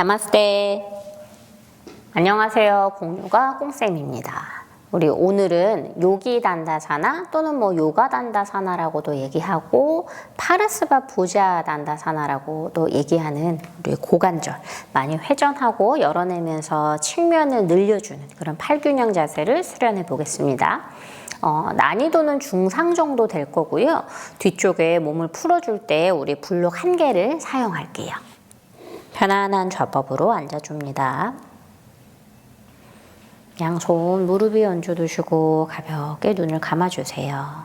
나마스테. 안녕하세요. 공유가 꽁쌤입니다. 우리 오늘은 요기 단다사나 또는 요가 단다사나라고도 얘기하고 파르스바 부자 단다사나라고도 얘기하는 우리 고관절 많이 회전하고 열어내면서 측면을 늘려주는 그런 팔균형 자세를 수련해 보겠습니다. 난이도는 중상 정도 될 거고요. 뒤쪽에 몸을 풀어줄 때 우리 블록 1개를 사용할게요. 편안한 좌법으로 앉아줍니다. 양손 무릎 위에 얹어두시고 가볍게 눈을 감아주세요.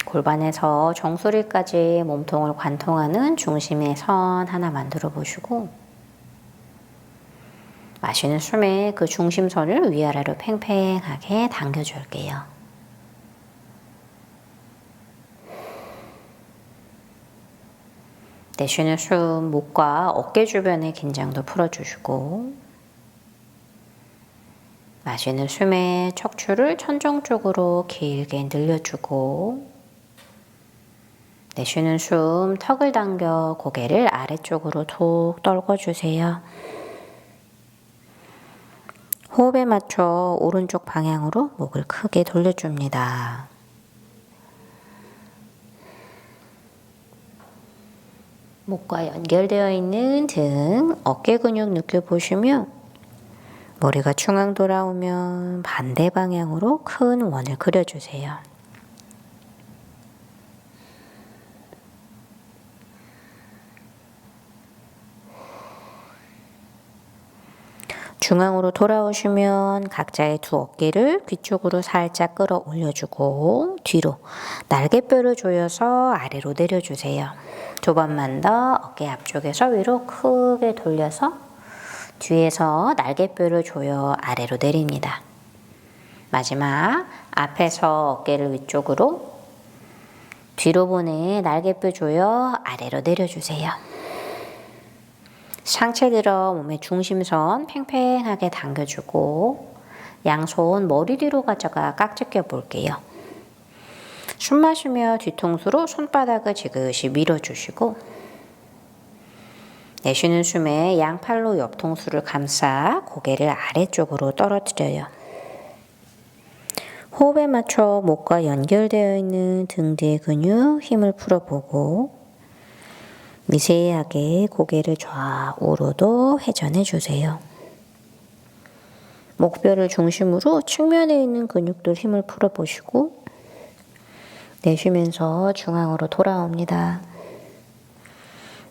골반에서 정수리까지 몸통을 관통하는 중심의 선 하나 만들어 보시고 마시는 숨에 그 중심선을 위아래로 팽팽하게 당겨줄게요. 내쉬는 숨, 목과 어깨 주변의 긴장도 풀어주시고 마시는 숨에 척추를 천정 쪽으로 길게 늘려주고 내쉬는 숨, 턱을 당겨 고개를 아래쪽으로 툭 떨궈주세요. 호흡에 맞춰 오른쪽 방향으로 목을 크게 돌려줍니다. 목과 연결되어 있는 등, 어깨 근육 느껴보시며 머리가 중앙 돌아오면 반대 방향으로 큰 원을 그려주세요. 중앙으로 돌아오시면 각자의 두 어깨를 귀 쪽으로 살짝 끌어 올려주고 뒤로 날개뼈를 조여서 아래로 내려주세요. 두 번만 더 어깨 앞쪽에서 위로 크게 돌려서 뒤에서 날개뼈를 조여 아래로 내립니다. 마지막 앞에서 어깨를 위쪽으로 뒤로 보내 날개뼈 조여 아래로 내려주세요. 상체 들어 몸의 중심선 팽팽하게 당겨주고 양손 머리 뒤로 가져가 깍지 껴 볼게요. 숨 마시며 뒤통수로 손바닥을 지그시 밀어주시고 내쉬는 숨에 양팔로 옆통수를 감싸 고개를 아래쪽으로 떨어뜨려요. 호흡에 맞춰 목과 연결되어 있는 등 뒤의 근육 힘을 풀어보고 미세하게 고개를 좌우로도 회전해 주세요. 목뼈를 중심으로 측면에 있는 근육들 힘을 풀어보시고 내쉬면서 중앙으로 돌아옵니다.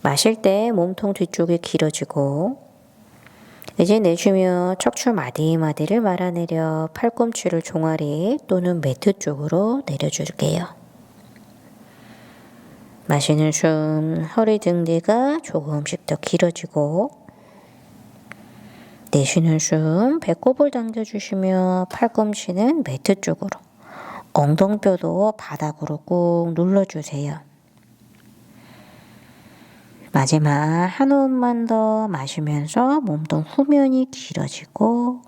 마실 때 몸통 뒤쪽이 길어지고 이제 내쉬며 척추 마디마디를 말아내려 팔꿈치를 종아리 또는 매트 쪽으로 내려줄게요. 마시는 숨, 허리 등 뒤가 조금씩 더 길어지고 내쉬는 숨, 배꼽을 당겨주시며 팔꿈치는 매트 쪽으로 엉덩뼈도 바닥으로 꾹 눌러주세요. 마지막 한 호흡만 더 마시면서 몸통 후면이 길어지고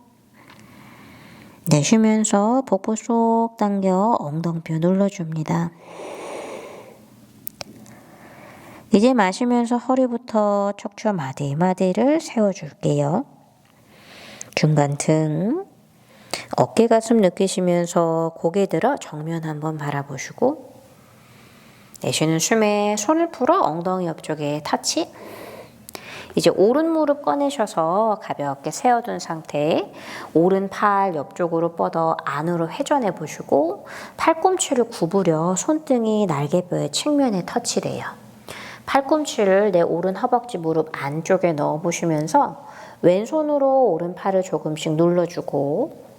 내쉬면서 복부 쏙 당겨 엉덩뼈 눌러줍니다. 이제 마시면서 허리부터 척추 마디마디를 세워줄게요. 중간 등, 어깨 가슴 느끼시면서 고개 들어 정면 한번 바라보시고 내쉬는 숨에 손을 풀어 엉덩이 옆쪽에 터치. 이제 오른 무릎 꺼내셔서 가볍게 세워둔 상태에 오른 팔 옆쪽으로 뻗어 안으로 회전해 보시고 팔꿈치를 구부려 손등이 날개뼈의 측면에 터치돼요. 팔꿈치를 내 오른 허벅지 무릎 안쪽에 넣어 보시면서 왼손으로 오른팔을 조금씩 눌러주고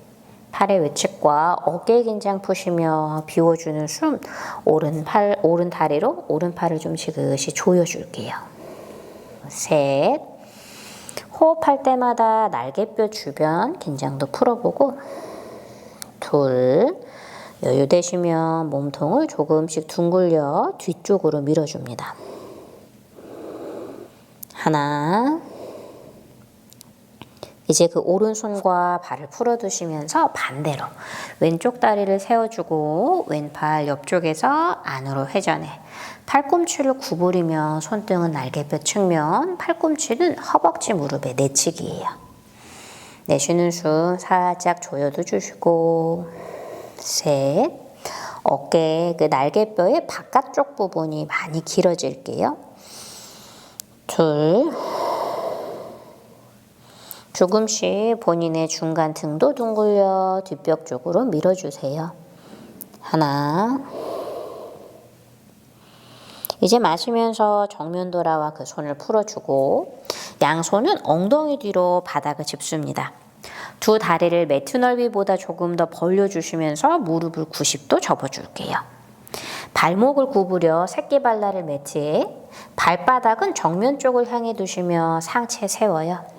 팔의 외측과 어깨 긴장 푸시며 비워주는 숨, 오른 다리로 오른팔을 좀 지그시 조여줄게요. 셋, 호흡할 때마다 날개뼈 주변 긴장도 풀어보고 둘, 여유 되시면 몸통을 조금씩 둥글려 뒤쪽으로 밀어줍니다. 하나, 이제 그 오른손과 발을 풀어두시면서 반대로 왼쪽 다리를 세워주고 왼팔 옆쪽에서 안으로 회전해. 팔꿈치를 구부리며 손등은 날개뼈 측면, 팔꿈치는 허벅지 무릎에 내치기예요. 내쉬는 숨 살짝 조여도 주시고 셋. 어깨 그 날개뼈의 바깥쪽 부분이 많이 길어질게요. 둘. 조금씩 본인의 중간 등도 둥글려 뒷벽 쪽으로 밀어주세요. 하나. 이제 마시면서 정면 돌아와 그 손을 풀어주고 양손은 엉덩이 뒤로 바닥을 짚습니다. 두 다리를 매트 넓이보다 조금 더 벌려주시면서 무릎을 90도 접어줄게요. 발목을 구부려 새끼발랄을 매트에 발바닥은 정면 쪽을 향해 두시며 상체 세워요.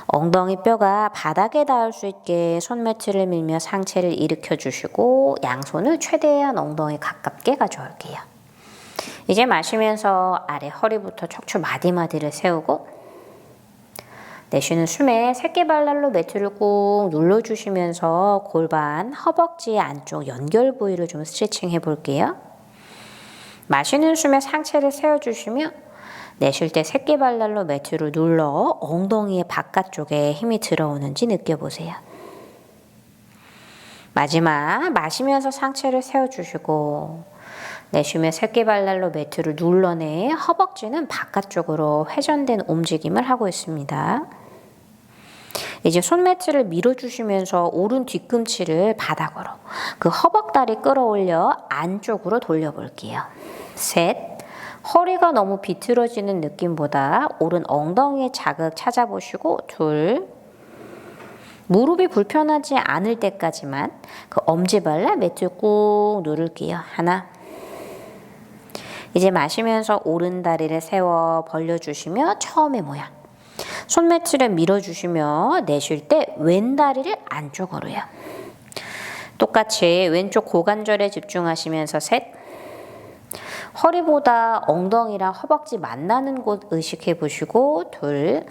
엉덩이 뼈가 바닥에 닿을 수 있게 손매트를 밀며 상체를 일으켜 주시고 양손을 최대한 엉덩이 가깝게 가져올게요. 이제 마시면서 아래 허리부터 척추 마디마디를 세우고 내쉬는 숨에 새끼발랄로 매트를 꾹 눌러주시면서 골반, 허벅지 안쪽 연결 부위를 좀 스트레칭 해볼게요. 마시는 숨에 상체를 세워주시며 내쉴 때 새끼발랄로 매트를 눌러 엉덩이의 바깥쪽에 힘이 들어오는지 느껴보세요. 마지막 마시면서 상체를 세워주시고 내쉬며 새끼발랄로 매트를 눌러내 허벅지는 바깥쪽으로 회전된 움직임을 하고 있습니다. 이제 손매트를 밀어주시면서 오른 뒤꿈치를 바닥으로 그 허벅다리 끌어올려 안쪽으로 돌려볼게요. 셋. 허리가 너무 비틀어지는 느낌보다 오른 엉덩이의 자극 찾아보시고 둘. 무릎이 불편하지 않을 때까지만 그 엄지발라 매트 꾹 누를게요. 하나. 이제 마시면서 오른 다리를 세워 벌려주시며 처음의 모양. 손매트를 밀어주시며 내쉴 때 왼 다리를 안쪽으로요. 똑같이 왼쪽 고관절에 집중하시면서 셋. 허리보다 엉덩이랑 허벅지 만나는 곳 의식해 보시고 둘.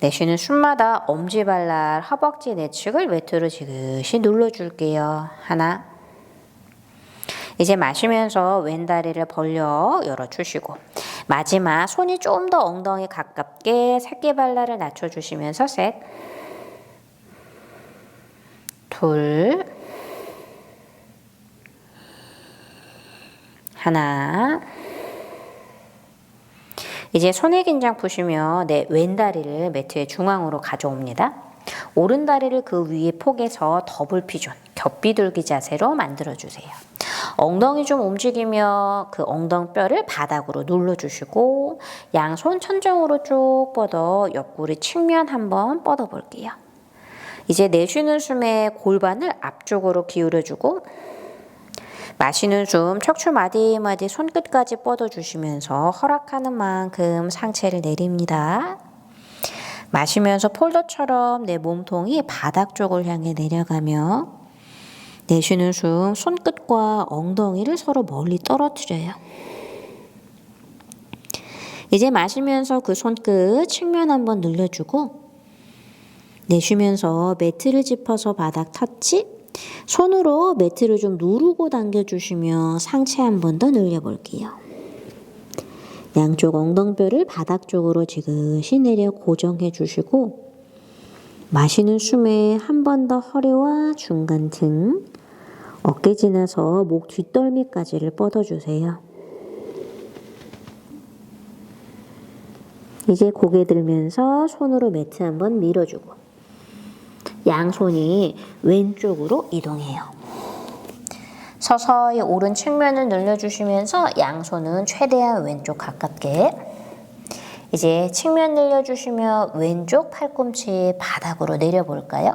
내쉬는 숨마다 엄지발랄 허벅지 내측을 매트로 지그시 눌러줄게요. 하나. 이제 마시면서 왼다리를 벌려 열어주시고 마지막 손이 좀 더 엉덩이 가깝게 새끼발랄을 낮춰주시면서 셋. 둘. 하나. 이제 손의 긴장 푸시며 내 왼다리를 매트의 중앙으로 가져옵니다. 오른다리를 그 위에 포개서 더블 피존, 겹비둘기 자세로 만들어주세요. 엉덩이 좀 움직이며 그 엉덩뼈를 바닥으로 눌러주시고 양손 천정으로 쭉 뻗어 옆구리 측면 한번 뻗어볼게요. 이제 내쉬는 숨에 골반을 앞쪽으로 기울여주고 마시는 숨 척추 마디마디 손끝까지 뻗어주시면서 허락하는 만큼 상체를 내립니다. 마시면서 폴더처럼 내 몸통이 바닥 쪽을 향해 내려가며 내쉬는 숨 손끝과 엉덩이를 서로 멀리 떨어뜨려요. 이제 마시면서 그 손끝 측면 한번 늘려주고 내쉬면서 매트를 짚어서 바닥 터치. 손으로 매트를 좀 누르고 당겨주시며 상체 한 번 더 늘려볼게요. 양쪽 엉덩뼈를 바닥 쪽으로 지그시 내려 고정해 주시고 마시는 숨에 한 번 더 허리와 중간 등 어깨 지나서 목 뒷덜미까지를 뻗어주세요. 이제 고개 들면서 손으로 매트 한번 밀어주고 양손이 왼쪽으로 이동해요. 서서히 오른 측면을 늘려주시면서 양손은 최대한 왼쪽 가깝게 이제 측면 늘려주시며 왼쪽 팔꿈치 바닥으로 내려볼까요?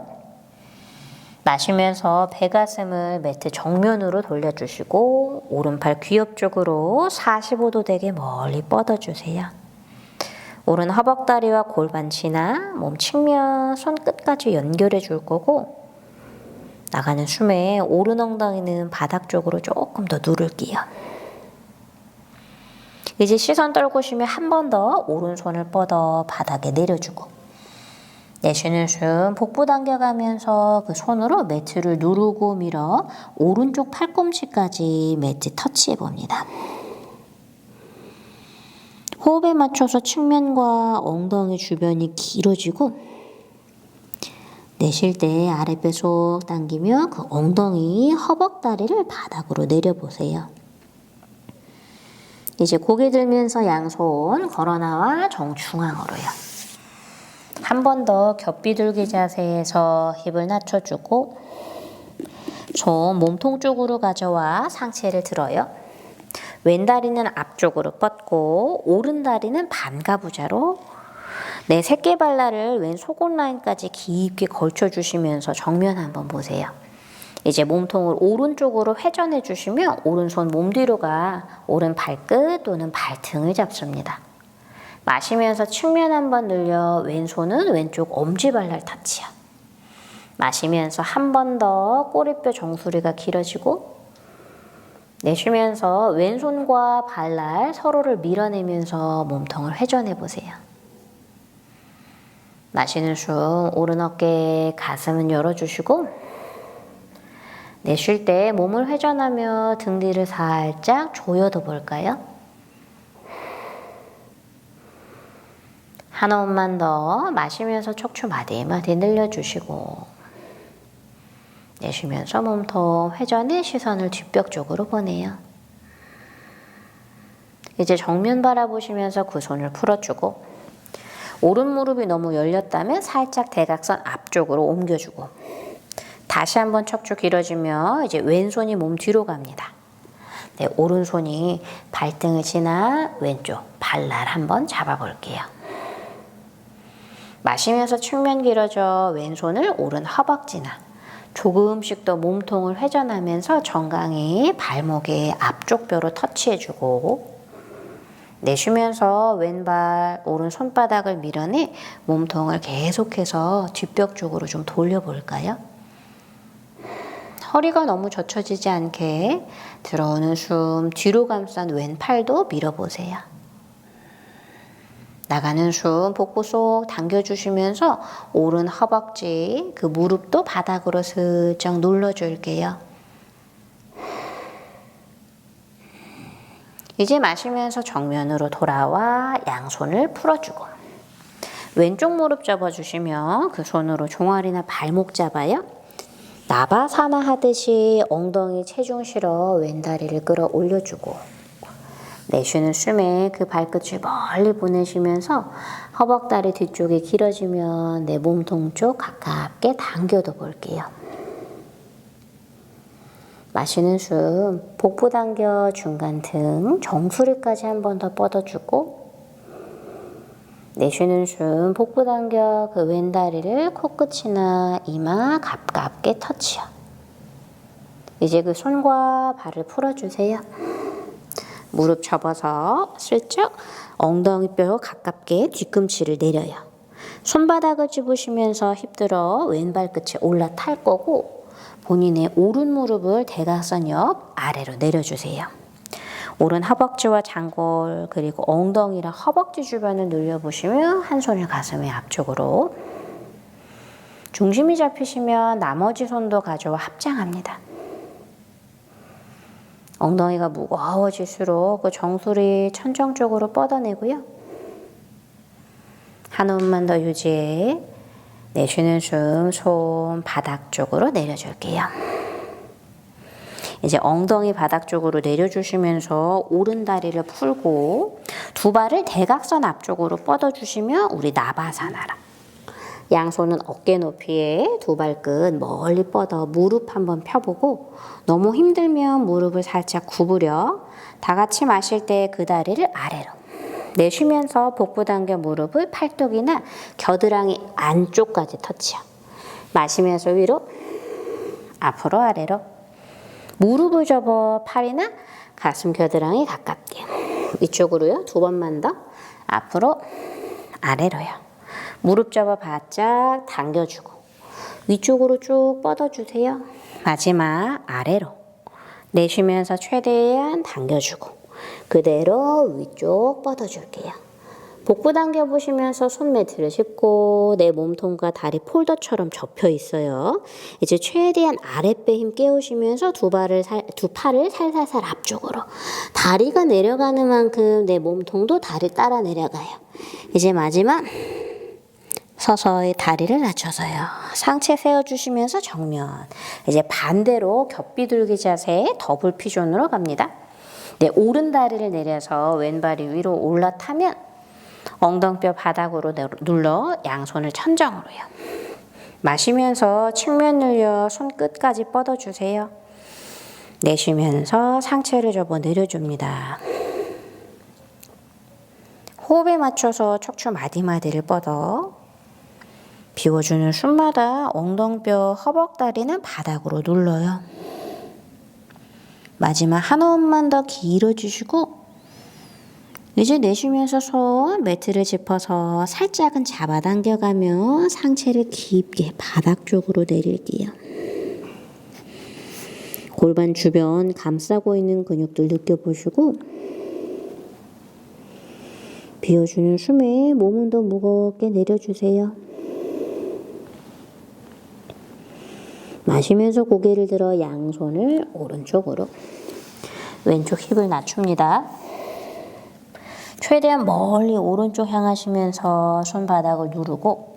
마시면서 배가슴을 매트 정면으로 돌려주시고 오른팔 귀 옆쪽으로 45도 되게 멀리 뻗어주세요. 오른 허벅다리와 골반 지나 몸 측면 손끝까지 연결해 줄 거고 나가는 숨에 오른 엉덩이는 바닥 쪽으로 조금 더 누를게요. 이제 시선 떨구시면 한 번 더 오른손을 뻗어 바닥에 내려주고 내쉬는 숨 복부 당겨가면서 그 손으로 매트를 누르고 밀어 오른쪽 팔꿈치까지 매트 터치해 봅니다. 호흡에 맞춰서 측면과 엉덩이 주변이 길어지고 내쉴 때 아랫배 속 당기며 그 엉덩이 허벅다리를 바닥으로 내려보세요. 이제 고개 들면서 양손 걸어나와 정중앙으로요. 한 번 더 겹비둘기 자세에서 힙을 낮춰주고 손 몸통 쪽으로 가져와 상체를 들어요. 왼 다리는 앞쪽으로 뻗고 오른 다리는 반가부좌로 내 새끼발라를 왼 속옷 라인까지 깊게 걸쳐주시면서 정면 한번 보세요. 이제 몸통을 오른쪽으로 회전해 주시면 오른손 몸 뒤로 가 오른 발끝 또는 발등을 잡습니다. 마시면서 측면 한번 늘려 왼손은 왼쪽 엄지발랄 터치요. 마시면서 한 번 더 꼬리뼈 정수리가 길어지고 내쉬면서 왼손과 발날 서로를 밀어내면서 몸통을 회전해 보세요. 마시는 숨 오른 어깨 가슴은 열어주시고 내쉴 때 몸을 회전하며 등 뒤를 살짝 조여도 볼까요? 한 호흡만 더 마시면서 척추 마디마디 늘려주시고 내쉬면서 몸통 회전해 시선을 뒷벽 쪽으로 보내요. 이제 정면 바라보시면서 그 손을 풀어주고 오른 무릎이 너무 열렸다면 살짝 대각선 앞쪽으로 옮겨주고 다시 한번 척추 길어지며 이제 왼손이 몸 뒤로 갑니다. 네, 오른손이 발등을 지나 왼쪽 발날 한번 잡아볼게요. 마시면서 측면 길어져 왼손을 오른 허벅지나 조금씩 더 몸통을 회전하면서 정강이 발목의 앞쪽 뼈로 터치해주고 내쉬면서 왼발 오른 손바닥을 밀어내 몸통을 계속해서 뒷벽 쪽으로 좀 돌려볼까요? 허리가 너무 젖혀지지 않게 들어오는 숨 뒤로 감싼 왼팔도 밀어보세요. 나가는 숨 복부 속 당겨주시면서 오른 허벅지 그 무릎도 바닥으로 슬쩍 눌러줄게요. 이제 마시면서 정면으로 돌아와 양손을 풀어주고 왼쪽 무릎 접어주시면 그 손으로 종아리나 발목 잡아요. 나바사나 하듯이 엉덩이 체중 실어 왼다리를 끌어 올려주고 내쉬는 숨에 그 발끝을 멀리 보내시면서 허벅다리 뒤쪽이 길어지면 내 몸통 쪽 가깝게 당겨도 볼게요. 마시는 숨 복부 당겨 중간 등 정수리까지 한 번 더 뻗어주고 내쉬는 숨 복부 당겨 그 왼다리를 코끝이나 이마 가깝게 터치요. 이제 그 손과 발을 풀어주세요. 무릎 접어서 슬쩍 엉덩이 뼈 가깝게 뒤꿈치를 내려요. 손바닥을 집으시면서 힙 들어 왼발 끝에 올라탈 거고 본인의 오른 무릎을 대각선 옆 아래로 내려주세요. 오른 허벅지와 장골 그리고 엉덩이랑 허벅지 주변을 눌려보시며 한 손을 가슴의 앞쪽으로 중심이 잡히시면 나머지 손도 가져와 합장합니다. 엉덩이가 무거워질수록 그 정수리 천정 쪽으로 뻗어내고요. 한 호흡만 더 유지해 내쉬는 숨 손 바닥 쪽으로 내려줄게요. 이제 엉덩이 바닥 쪽으로 내려주시면서 오른 다리를 풀고 두 발을 대각선 앞쪽으로 뻗어주시면 우리 나바사나라. 양손은 어깨 높이에 두 발끝 멀리 뻗어 무릎 한번 펴보고 너무 힘들면 무릎을 살짝 구부려 다 같이 마실 때 그 다리를 아래로 내쉬면서 복부 당겨 무릎을 팔뚝이나 겨드랑이 안쪽까지 터치요. 마시면서 위로 앞으로 아래로 무릎을 접어 팔이나 가슴 겨드랑이 가깝게 위쪽으로요. 두 번만 더 앞으로 아래로요. 무릎 접어 바짝 당겨주고 위쪽으로 쭉 뻗어주세요. 마지막 아래로 내쉬면서 최대한 당겨주고 그대로 위쪽 뻗어줄게요. 복부 당겨보시면서 손 매트를 짚고 내 몸통과 다리 폴더처럼 접혀 있어요. 이제 최대한 아랫배 힘 깨우시면서 두 팔을 살살살 앞쪽으로. 다리가 내려가는 만큼 내 몸통도 다리 따라 내려가요. 이제 마지막 서서히 다리를 낮춰서요. 상체 세워주시면서 정면. 이제 반대로 겹비둘기 자세 더블 피존으로 갑니다. 네, 오른 다리를 내려서 왼발이 위로 올라타면 엉덩뼈 바닥으로 눌러 양손을 천정으로요. 마시면서 측면 늘려 손끝까지 뻗어주세요. 내쉬면서 상체를 접어 내려줍니다. 호흡에 맞춰서 척추 마디마디를 뻗어 비워주는 숨마다 엉덩뼈, 허벅다리는 바닥으로 눌러요. 마지막 한 호흡만 더 길어주시고 이제 내쉬면서 손 매트를 짚어서 살짝은 잡아당겨가며 상체를 깊게 바닥 쪽으로 내릴게요. 골반 주변 감싸고 있는 근육들 느껴보시고 비워주는 숨에 몸은 더 무겁게 내려주세요. 마시면서 고개를 들어 양손을 오른쪽으로 왼쪽 힙을 낮춥니다. 최대한 멀리 오른쪽 향하시면서 손바닥을 누르고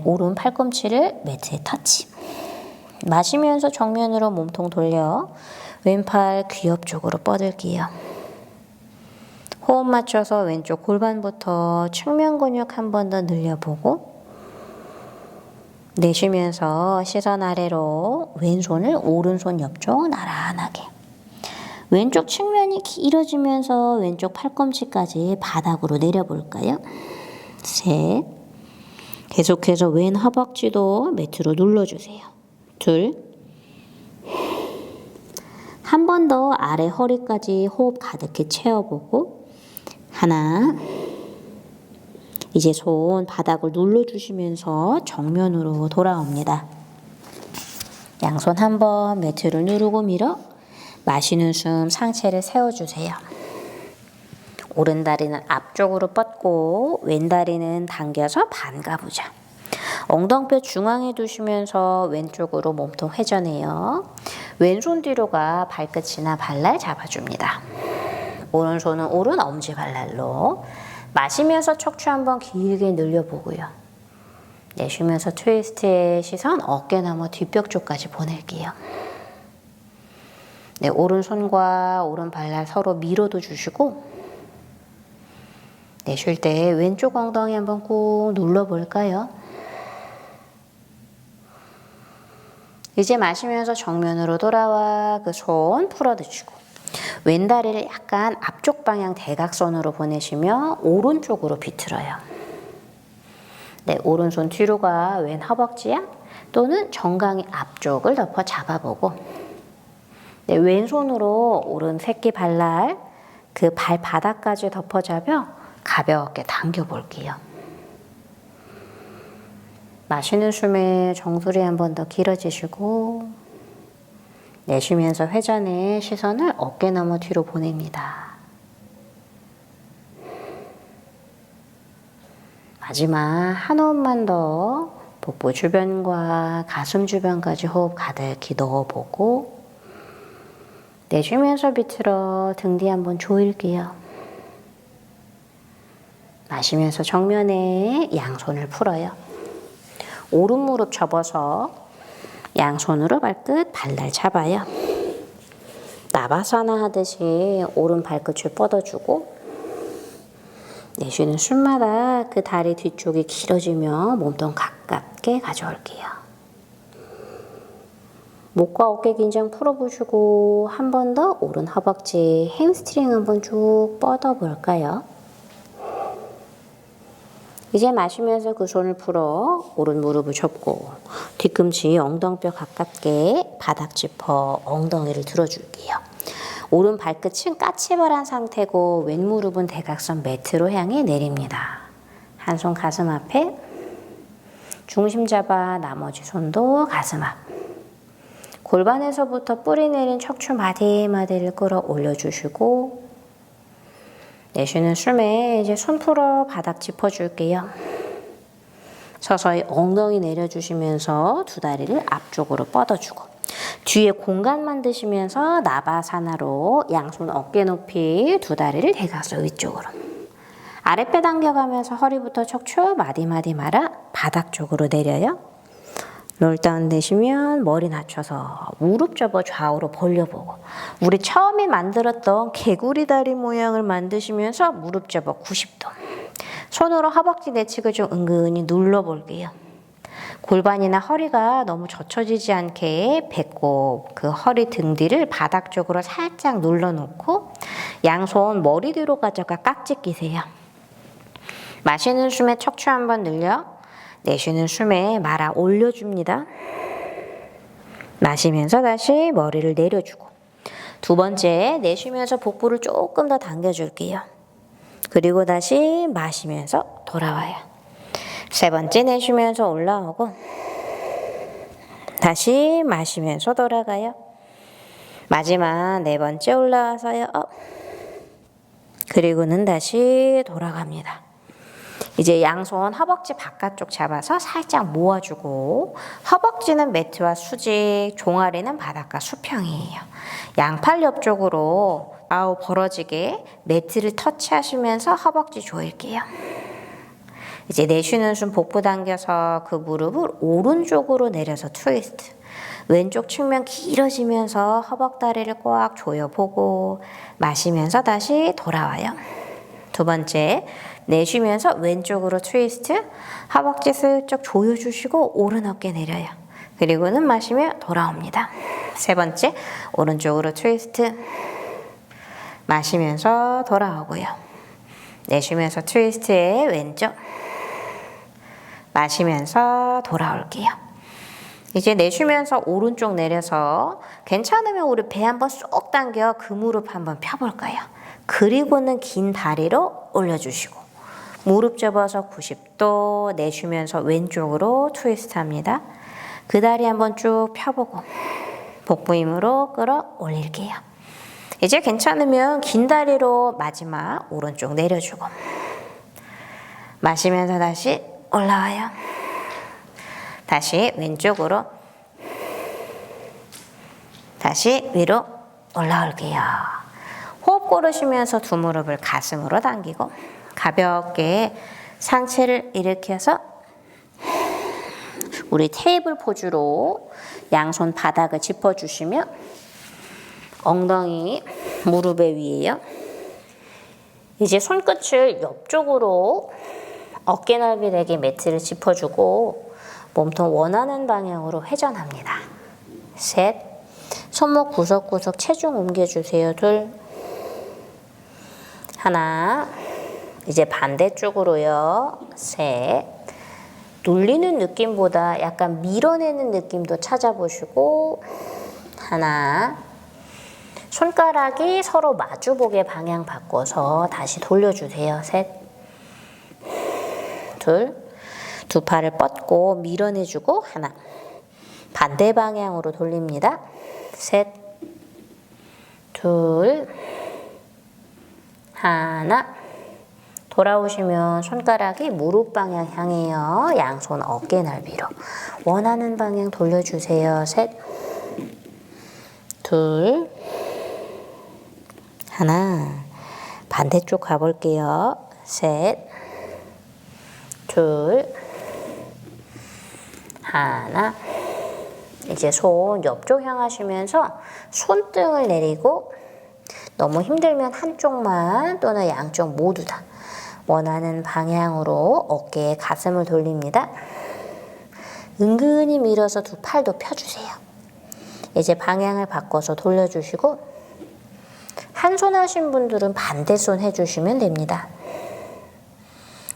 오른 팔꿈치를 매트에 터치. 마시면서 정면으로 몸통 돌려 왼팔 귀 옆쪽으로 뻗을게요. 호흡 맞춰서 왼쪽 골반부터 측면 근육 한 번 더 늘려보고 내쉬면서 시선 아래로 왼손을 오른손 옆쪽 나란하게. 왼쪽 측면이 길어지면서 왼쪽 팔꿈치까지 바닥으로 내려볼까요? 셋. 계속해서 왼 허벅지도 매트로 눌러주세요. 둘. 한 번 더 아래 허리까지 호흡 가득히 채워보고 하나. 이제 손 바닥을 눌러주시면서 정면으로 돌아옵니다. 양손 한번 매트를 누르고 밀어 마시는 숨 상체를 세워주세요. 오른 다리는 앞쪽으로 뻗고 왼 다리는 당겨서 반가부자. 엉덩뼈 중앙에 두시면서 왼쪽으로 몸통 회전해요. 왼손 뒤로가 발끝이나 발날 잡아줍니다. 오른손은 오른 엄지발날로. 마시면서 척추 한번 길게 늘려보고요. 내쉬면서 트위스트의 시선 어깨 너머 뒷벽 쪽까지 보낼게요. 네, 오른손과 오른 발날 서로 밀어도 주시고 내쉴 때 왼쪽 엉덩이 한번 꾹 눌러볼까요? 이제 마시면서 정면으로 돌아와 그 손 풀어주시고 왼다리를 약간 앞쪽 방향 대각선으로 보내시며 오른쪽으로 비틀어요. 네, 오른손 뒤로 가 왼 허벅지야 또는 정강이 앞쪽을 덮어 잡아보고 네, 왼손으로 오른 새끼 발날 그 발바닥까지 덮어 잡여 가볍게 당겨 볼게요. 마시는 숨에 정수리 한 번 더 길어지시고 내쉬면서 회전해 시선을 어깨 너머 뒤로 보냅니다. 마지막 한 호흡만 더 복부 주변과 가슴 주변까지 호흡 가득히 넣어보고 내쉬면서 비틀어 등 뒤 한번 조일게요. 마시면서 정면에 양손을 풀어요. 오른 무릎 접어서 양손으로 발끝 발날 잡아요. 나바사나 하듯이 오른 발끝을 뻗어주고 내쉬는 숨마다 그 다리 뒤쪽이 길어지며 몸통 가깝게 가져올게요. 목과 어깨 긴장 풀어보시고 한 번 더 오른 허벅지 햄스트링 한번 쭉 뻗어볼까요? 이제 마시면서 그 손을 풀어 오른 무릎을 접고 뒤꿈치 엉덩뼈 가깝게 바닥 짚어 엉덩이를 들어줄게요. 오른 발끝은 까치발한 상태고 왼 무릎은 대각선 매트로 향해 내립니다. 한 손 가슴 앞에 중심 잡아 나머지 손도 가슴 앞. 골반에서부터 뿌리 내린 척추 마디마디를 끌어 올려주시고 내쉬는 숨에 이제 손 풀어 바닥 짚어줄게요. 서서히 엉덩이 내려주시면서 두 다리를 앞쪽으로 뻗어주고 뒤에 공간 만드시면서 나바사나로 양손 어깨 높이 두 다리를 대각선 위쪽으로 아랫배 당겨가면서 허리부터 척추 마디마디 말아 바닥 쪽으로 내려요. 롤다운 되시면 머리 낮춰서 무릎 접어 좌우로 벌려보고 우리 처음에 만들었던 개구리 다리 모양을 만드시면서 무릎 접어 90도 손으로 허벅지 내측을 좀 은근히 눌러볼게요. 골반이나 허리가 너무 젖혀지지 않게 배꼽, 그 허리 등 뒤를 바닥 쪽으로 살짝 눌러놓고 양손 머리 뒤로 가져가 깍지 끼세요. 마시는 숨에 척추 한번 늘려 내쉬는 숨에 말아 올려줍니다. 마시면서 다시 머리를 내려주고 두 번째 내쉬면서 복부를 조금 더 당겨줄게요. 그리고 다시 마시면서 돌아와요. 세 번째 내쉬면서 올라오고 다시 마시면서 돌아가요. 마지막 네 번째 올라와서요. 그리고는 다시 돌아갑니다. 이제 양손 허벅지 바깥쪽 잡아서 살짝 모아주고 허벅지는 매트와 수직, 종아리는 바닥과 수평이에요. 양팔 옆쪽으로 좌우 벌어지게 매트를 터치하시면서 허벅지 조일게요. 이제 내쉬는 숨 복부 당겨서 그 무릎을 오른쪽으로 내려서 트위스트. 왼쪽 측면 길어지면서 허벅다리를 꽉 조여보고 마시면서 다시 돌아와요. 두 번째 내쉬면서 왼쪽으로 트위스트. 허벅지 슬쩍 조여주시고 오른 어깨 내려요. 그리고는 마시며 돌아옵니다. 세 번째 오른쪽으로 트위스트. 마시면서 돌아오고요. 내쉬면서 트위스트에 왼쪽. 마시면서 돌아올게요. 이제 내쉬면서 오른쪽 내려서 괜찮으면 우리 배 한번 쏙 당겨 그 무릎 한번 펴볼까요? 그리고는 긴 다리로 올려주시고 무릎 접어서 90도 내쉬면서 왼쪽으로 트위스트 합니다. 그 다리 한번 쭉 펴보고 복부 힘으로 끌어 올릴게요. 이제 괜찮으면 긴 다리로 마지막 오른쪽 내려주고 마시면서 다시 올라와요. 다시 왼쪽으로 다시 위로 올라올게요. 호흡 고르시면서 두 무릎을 가슴으로 당기고 가볍게 상체를 일으켜서 우리 테이블 포즈로 양손 바닥을 짚어주시며 엉덩이 무릎에 위에요. 이제 손끝을 옆쪽으로 어깨 넓이 되게 매트를 짚어주고 몸통 원하는 방향으로 회전합니다. 셋, 손목 구석구석 체중 옮겨주세요. 둘, 하나, 이제 반대쪽으로요. 셋, 눌리는 느낌보다 약간 밀어내는 느낌도 찾아보시고 하나, 손가락이 서로 마주보게 방향 바꿔서 다시 돌려주세요. 셋, 둘, 두 팔을 뻗고 밀어내주고 하나, 반대 방향으로 돌립니다. 셋, 둘, 하나, 돌아오시면 손가락이 무릎 방향 향해요. 양손 어깨 넓이로 원하는 방향 돌려주세요. 셋, 둘, 하나, 반대쪽 가볼게요. 셋, 둘, 하나. 이제 손 옆쪽 향하시면서 손등을 내리고 너무 힘들면 한쪽만 또는 양쪽 모두 다 원하는 방향으로 어깨에 가슴을 돌립니다. 은근히 밀어서 두 팔도 펴주세요. 이제 방향을 바꿔서 돌려주시고 한 손 하신 분들은 반대손 해주시면 됩니다.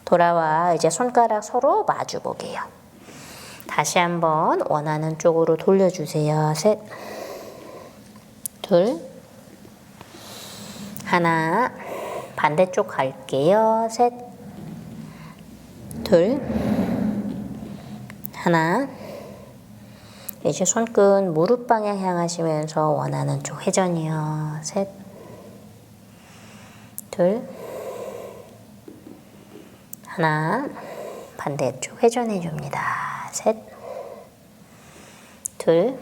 돌아와 이제 손가락 서로 마주보게요. 다시 한번 원하는 쪽으로 돌려주세요. 셋, 둘, 하나, 반대쪽 갈게요. 셋, 둘, 하나. 이제 손끝 무릎 방향 향하시면서 원하는 쪽 회전이요. 셋, 둘, 하나, 반대쪽 회전해 줍니다. 셋, 둘,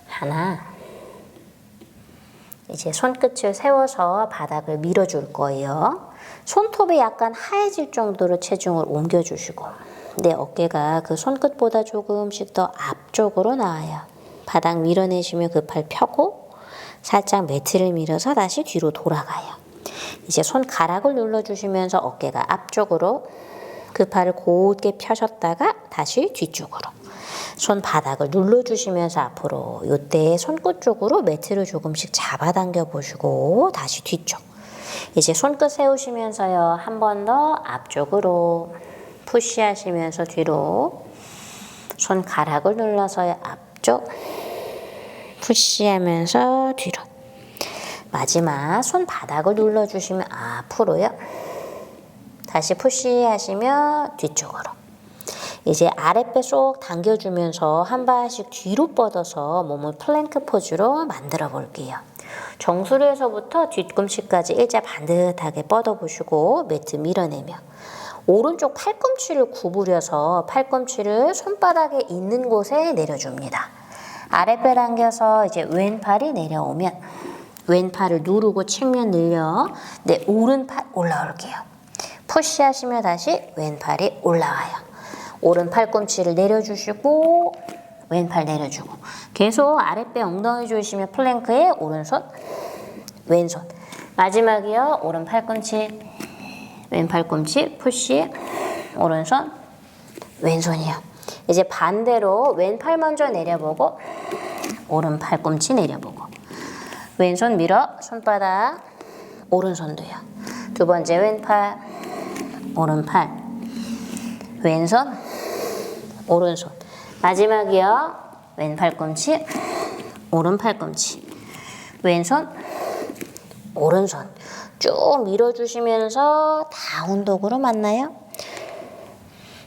하나. 이제 손끝을 세워서 바닥을 밀어줄 거예요. 손톱이 약간 하얘질 정도로 체중을 옮겨주시고 내 어깨가 그 손끝보다 조금씩 더 앞쪽으로 나와요. 바닥 밀어내시면 그 팔 펴고 살짝 매트를 밀어서 다시 뒤로 돌아가요. 이제 손가락을 눌러주시면서 어깨가 앞쪽으로 그 팔을 곧게 펴셨다가 다시 뒤쪽으로 손바닥을 눌러주시면서 앞으로 이때 손끝 쪽으로 매트를 조금씩 잡아당겨 보시고 다시 뒤쪽 이제 손끝 세우시면서요 한 번 더 앞쪽으로 푸시하시면서 뒤로 손가락을 눌러서 앞쪽 푸시하면서 뒤로 마지막 손바닥을 눌러주시면 앞으로요 다시 푸시하시며 뒤쪽으로 이제 아랫배 쏙 당겨주면서 한 발씩 뒤로 뻗어서 몸을 플랭크 포즈로 만들어 볼게요. 정수리에서부터 뒤꿈치까지 일자 반듯하게 뻗어보시고 매트 밀어내며 오른쪽 팔꿈치를 구부려서 팔꿈치를 손바닥에 있는 곳에 내려줍니다. 아랫배 당겨서 이제 왼팔이 내려오면 왼팔을 누르고 측면 늘려 내 오른팔 올라올게요. 푸시하시며 다시 왼팔이 올라와요. 오른 팔꿈치를 내려주시고 왼팔 내려주고 계속 아랫배 엉덩이 조이시며 플랭크에 오른손 왼손 마지막이요 오른 팔꿈치 왼 팔꿈치 푸시 오른손 왼손이요. 이제 반대로 왼팔 먼저 내려보고 오른 팔꿈치 내려보고 왼손 밀어 손바닥 오른손도요. 두 번째 왼팔 오른팔 왼손 오른손 마지막이요 왼 팔꿈치 오른 팔꿈치 왼손 오른손 쭉 밀어주시면서 다운독으로 만나요.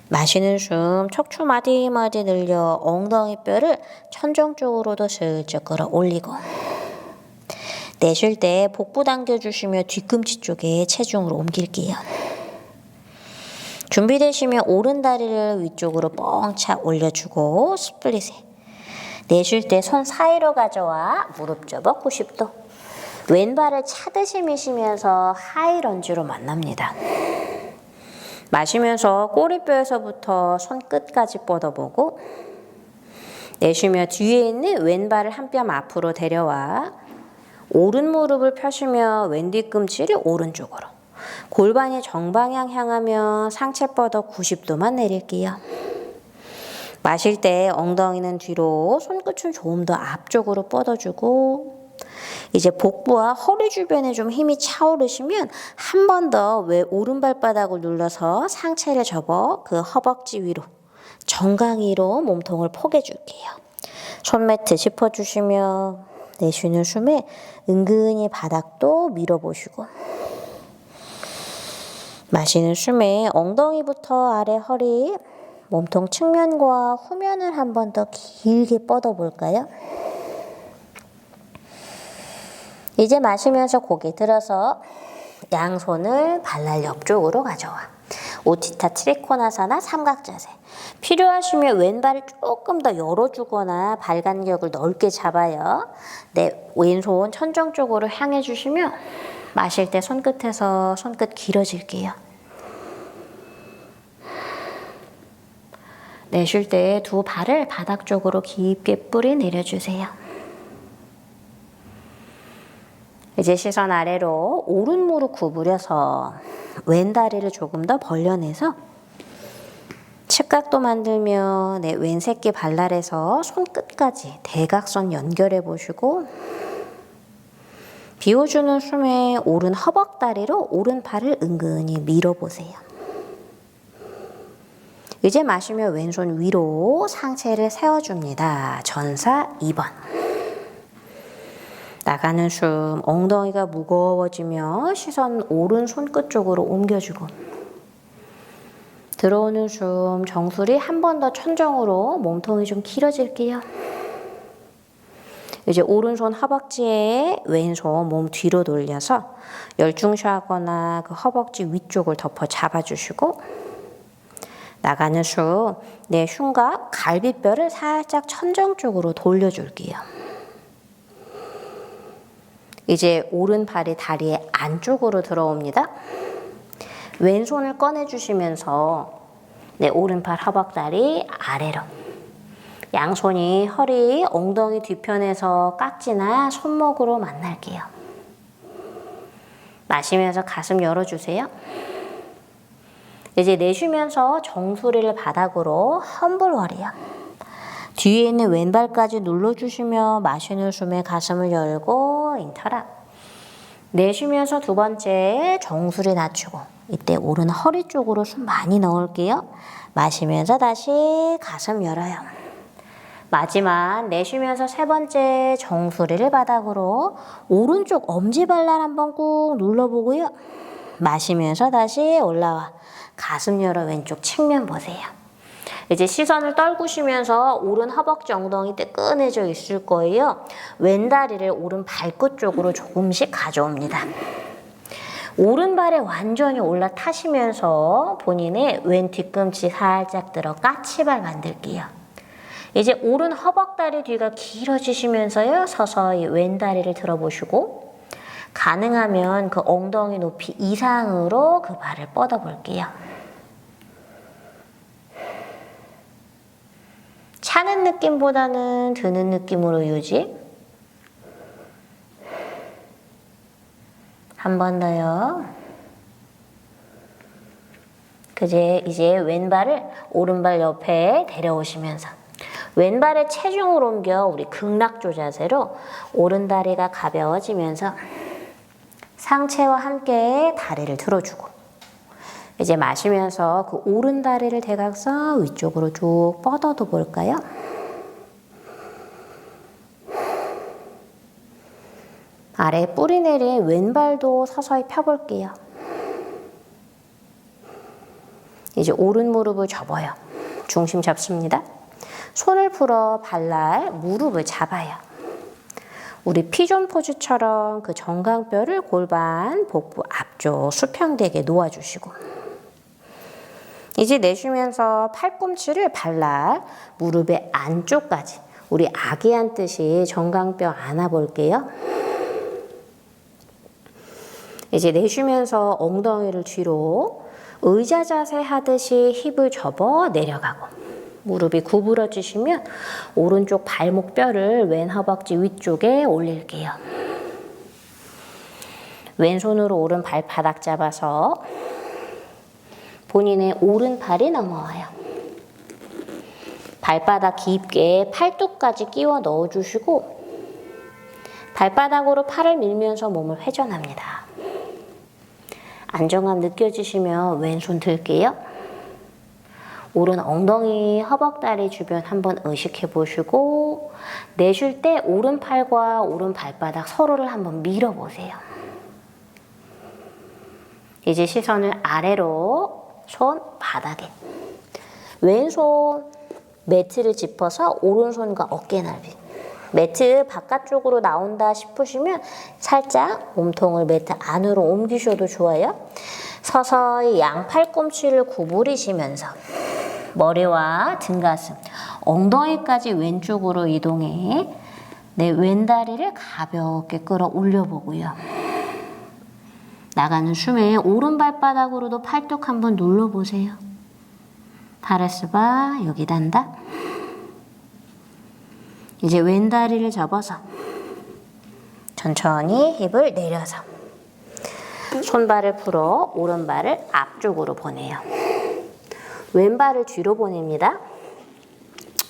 마시는 숨 척추 마디마디 늘려 엉덩이 뼈를 천정 쪽으로도 슬쩍 끌어올리고 내쉴 때 복부 당겨주시며 뒤꿈치 쪽에 체중을 옮길게요. 준비되시면 오른 다리를 위쪽으로 뻥차 올려주고 스플릿에 내쉴 때 손 사이로 가져와 무릎 접어 90도 왼발을 차듯이 미시면서 하이런지로 만납니다. 마시면서 꼬리뼈에서부터 손끝까지 뻗어보고 내쉬며 뒤에 있는 왼발을 한 뼘 앞으로 데려와 오른 무릎을 펴시며 왼 뒤꿈치를 오른쪽으로 골반이 정방향 향하며 상체 뻗어 90도만 내릴게요. 마실 때 엉덩이는 뒤로 손끝은 조금 더 앞쪽으로 뻗어주고 이제 복부와 허리 주변에 좀 힘이 차오르시면 한 번 더 왜 오른발바닥을 눌러서 상체를 접어 그 허벅지 위로 정강이로 몸통을 포개줄게요. 손매트 짚어주시며 내쉬는 숨에 은근히 바닥도 밀어보시고 마시는 숨에 엉덩이부터 아래 허리 몸통 측면과 후면을 한 번 더 길게 뻗어볼까요? 이제 마시면서 고개 들어서 양손을 발날 옆쪽으로 가져와 우티타 트리코나사나 삼각자세 필요하시면 왼발을 조금 더 열어주거나 발 간격을 넓게 잡아요. 네, 왼손 천정 쪽으로 향해 주시면 마실 때 손끝에서 손끝 길어질게요. 내쉴 때 두 발을 바닥 쪽으로 깊게 뿌리 내려주세요. 이제 시선 아래로 오른 무릎 구부려서 왼 다리를 조금 더 벌려내서 측각도 만들며 내 왼 새끼 발날에서 손끝까지 대각선 연결해 보시고 비워주는 숨에 오른 허벅다리로 오른팔을 은근히 밀어보세요. 이제 마시며 왼손 위로 상체를 세워줍니다. 전사 2번. 나가는 숨, 엉덩이가 무거워지며 시선 오른 손끝 쪽으로 옮겨주고 들어오는 숨, 정수리 한 번 더 천정으로 몸통이 좀 길어질게요. 이제 오른손 허벅지에 왼손 몸 뒤로 돌려서 열중시하거나 그 허벅지 위쪽을 덮어 잡아주시고 나가는 숨, 내 흉곽, 갈비뼈를 살짝 천정 쪽으로 돌려줄게요. 이제 오른팔이 다리의 안쪽으로 들어옵니다. 왼손을 꺼내주시면서 내 오른팔 허벅다리 아래로 양손이 허리, 엉덩이 뒤편에서 깍지나 손목으로 만날게요. 마시면서 가슴 열어주세요. 이제 내쉬면서 정수리를 바닥으로 험블워리요. 뒤에 있는 왼발까지 눌러주시며 마시는 숨에 가슴을 열고 인터락. 내쉬면서 두 번째 정수리 낮추고 이때 오른 허리 쪽으로 숨 많이 넣을게요. 마시면서 다시 가슴 열어요. 마지막 내쉬면서 세 번째 정수리를 바닥으로 오른쪽 엄지발랄 한번 꾹 눌러보고요. 마시면서 다시 올라와 가슴 열어 왼쪽 측면 보세요. 이제 시선을 떨구시면서 오른 허벅지 엉덩이 뜨끈해져 있을 거예요. 왼다리를 오른 발끝 쪽으로 조금씩 가져옵니다. 오른발에 완전히 올라타시면서 본인의 왼 뒤꿈치 살짝 들어 까치발 만들게요. 이제 오른 허벅다리 뒤가 길어지시면서요. 서서히 왼다리를 들어보시고 가능하면 그 엉덩이 높이 이상으로 그 발을 뻗어 볼게요. 차는 느낌보다는 드는 느낌으로 유지. 한 번 더요. 이제 왼발을 오른발 옆에 데려오시면서 왼발의 체중을 옮겨 우리 극락조 자세로 오른다리가 가벼워지면서 상체와 함께 다리를 들어주고 이제 마시면서 그 오른다리를 대각선 위쪽으로 쭉 뻗어도 볼까요? 아래 뿌리 내린 왼발도 서서히 펴볼게요. 이제 오른 무릎을 접어요. 중심 잡습니다. 손을 풀어 발날 무릎을 잡아요. 우리 피존 포즈처럼 그 정강뼈를 골반, 복부 앞쪽 수평되게 놓아주시고 이제 내쉬면서 팔꿈치를 발날 무릎의 안쪽까지 우리 아기 앉듯이 정강뼈 안아볼게요. 이제 내쉬면서 엉덩이를 뒤로 의자 자세 하듯이 힙을 접어 내려가고 무릎이 구부러지시면 오른쪽 발목뼈를 왼 허벅지 위쪽에 올릴게요. 왼손으로 오른 발바닥 잡아서 본인의 오른팔이 넘어와요. 발바닥 깊게 팔뚝까지 끼워 넣어주시고 발바닥으로 팔을 밀면서 몸을 회전합니다. 안정감 느껴지시면 왼손 들게요. 오른 엉덩이, 허벅다리 주변 한번 의식해 보시고 내쉴 때 오른팔과 오른 발바닥 서로를 한번 밀어보세요. 이제 시선을 아래로 손 바닥에 왼손 매트를 짚어서 오른손과 어깨 넓이 매트 바깥쪽으로 나온다 싶으시면 살짝 몸통을 매트 안으로 옮기셔도 좋아요. 서서히 양 팔꿈치를 구부리시면서 머리와 등가슴, 엉덩이까지 왼쪽으로 이동해 내 왼다리를 가볍게 끌어 올려보고요. 나가는 숨에 오른 발바닥으로도 팔뚝 한번 눌러보세요. 파레스바 여기 단다. 이제 왼다리를 접어서 천천히 힙을 내려서 손발을 풀어 오른발을 앞쪽으로 보내요. 왼발을 뒤로 보냅니다.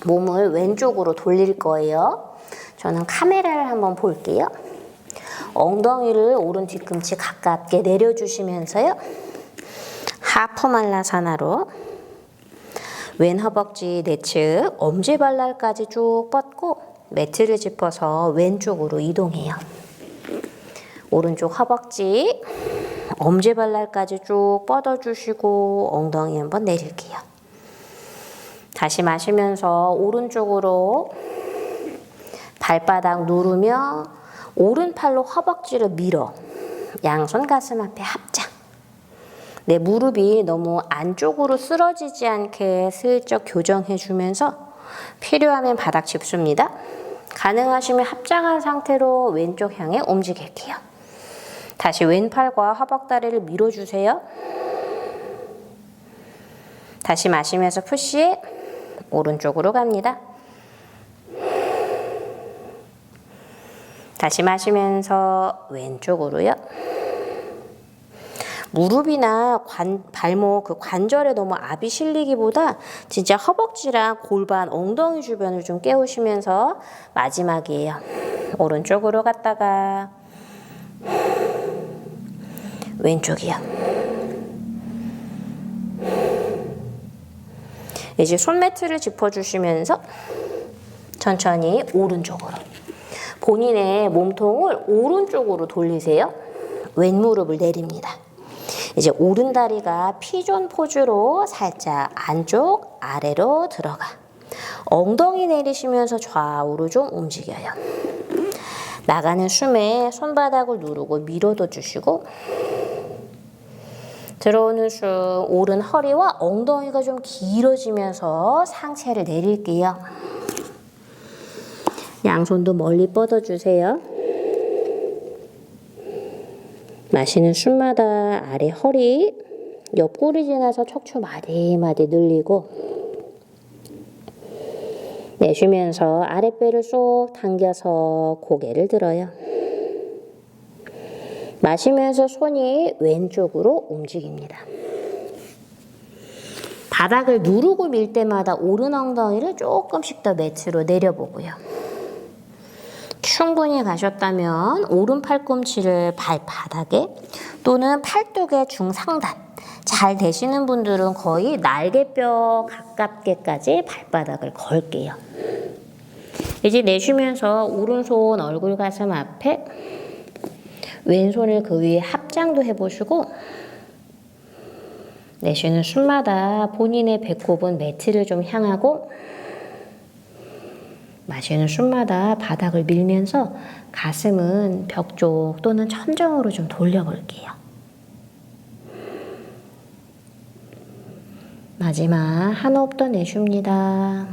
몸을 왼쪽으로 돌릴 거예요. 저는 카메라를 한번 볼게요. 엉덩이를 오른 뒤꿈치 가깝게 내려주시면서요. 하프 말라사나로 왼 허벅지 내측 엄지발날까지 쭉 뻗고 매트를 짚어서 왼쪽으로 이동해요. 오른쪽 허벅지 엄지발날까지 쭉 뻗어주시고 엉덩이 한번 내릴게요. 다시 마시면서 오른쪽으로 발바닥 누르며 오른팔로 허벅지를 밀어 양손 가슴 앞에 합장. 내 무릎이 너무 안쪽으로 쓰러지지 않게 슬쩍 교정해 주면서 필요하면 바닥 짚습니다. 가능하시면 합장한 상태로 왼쪽 향해 움직일게요. 다시 왼팔과 허벅다리를 밀어주세요. 다시 마시면서 푸시해 오른쪽으로 갑니다. 다시 마시면서 왼쪽으로요. 무릎이나 발목 그 관절에 너무 압이 실리기보다 진짜 허벅지랑 골반, 엉덩이 주변을 좀 깨우시면서 마지막이에요. 오른쪽으로 갔다가 왼쪽이요. 이제 손매트를 짚어주시면서 천천히 오른쪽으로 본인의 몸통을 오른쪽으로 돌리세요. 왼무릎을 내립니다. 이제 오른다리가 피존 포즈로 살짝 안쪽 아래로 들어가. 엉덩이 내리시면서 좌우로 좀 움직여요. 나가는 숨에 손바닥을 누르고 밀어도 주시고 들어오는 숨 오른 허리와 엉덩이가 좀 길어지면서 상체를 내릴게요. 양손도 멀리 뻗어주세요. 마시는 숨마다 아래 허리, 옆구리 지나서 척추 마디마디 늘리고 내쉬면서 아랫배를 쏙 당겨서 고개를 들어요. 마시면서 손이 왼쪽으로 움직입니다. 바닥을 누르고 밀 때마다 오른 엉덩이를 조금씩 더 매트로 내려보고요. 충분히 가셨다면 오른 팔꿈치를 발바닥에 또는 팔뚝의 중상단 잘 되시는 분들은 거의 날개뼈 가깝게까지 발바닥을 걸게요. 이제 내쉬면서 오른손 얼굴 가슴 앞에 왼손을 그 위에 합장도 해보시고 내쉬는 숨마다 본인의 배꼽은 매트를 좀 향하고 마시는 숨마다 바닥을 밀면서 가슴은 벽 쪽 또는 천정으로 좀 돌려볼게요. 마지막 한 호흡 더 내쉽니다.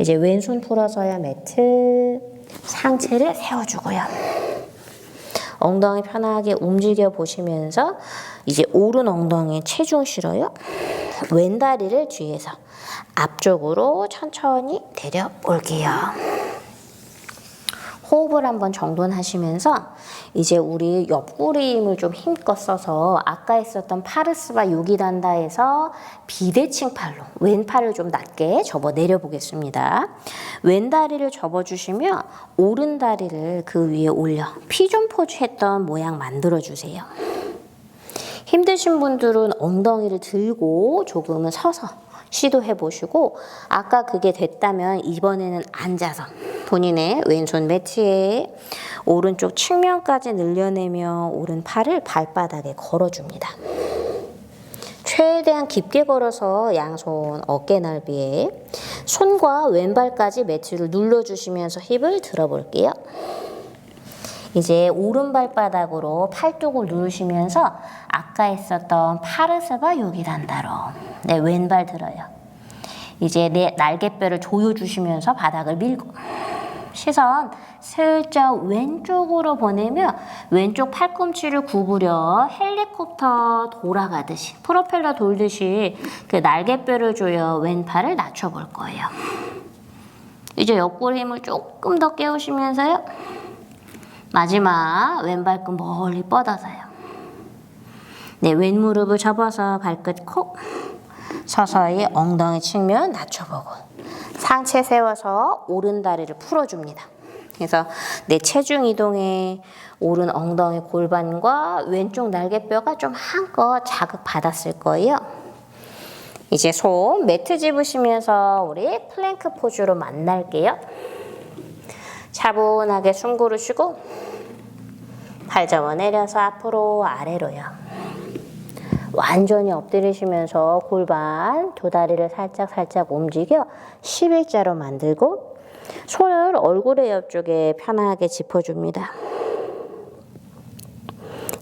이제 왼손 풀어서야 매트, 상체를 세워주고요. 엉덩이 편하게 움직여 보시면서 이제 오른 엉덩이에 체중 실어요. 왼다리를 뒤에서 앞쪽으로 천천히 데려올게요. 호흡을 한번 정돈하시면서 이제 우리 옆구리 힘을 좀 힘껏 써서 아까 했었던 파르스바 요기단다에서 비대칭 팔로 왼팔을 좀 낮게 접어 내려보겠습니다. 왼다리를 접어주시며 오른다리를 그 위에 올려 피존 포즈 했던 모양 만들어주세요. 힘드신 분들은 엉덩이를 들고 조금은 서서 시도해보시고 아까 그게 됐다면 이번에는 앉아서 본인의 왼손 매트에 오른쪽 측면까지 늘려내며 오른팔을 발바닥에 걸어줍니다. 최대한 깊게 걸어서 양손 어깨 넓이에 손과 왼발까지 매트를 눌러주시면서 힙을 들어볼게요. 이제 오른발바닥으로 팔뚝을 누르시면서 아까 했었던 파르스바 요기단다로 왼발 들어요. 이제 내 날개뼈를 조여주시면서 바닥을 밀고 시선 슬쩍 왼쪽으로 보내며 왼쪽 팔꿈치를 구부려 헬리콥터 돌아가듯이 프로펠러 돌듯이 그 날개뼈를 조여 왼팔을 낮춰볼 거예요. 이제 옆구리 힘을 조금 더 깨우시면서요. 마지막 왼발끝 멀리 뻗어서요. 네, 왼무릎을 접어서 발끝 콕 서서히 엉덩이 측면 낮춰보고 상체 세워서 오른 다리를 풀어줍니다. 그래서 내 체중 이동에 오른 엉덩이 골반과 왼쪽 날개뼈가 좀 한껏 자극받았을 거예요. 이제 손 매트 집으시면서 우리 플랭크 포즈로 만날게요. 차분하게 숨 고르시고 팔 접어 내려서 앞으로 아래로요. 완전히 엎드리시면서 골반 두 다리를 살짝 움직여 11자로 만들고 손을 얼굴의 옆쪽에 편하게 짚어줍니다.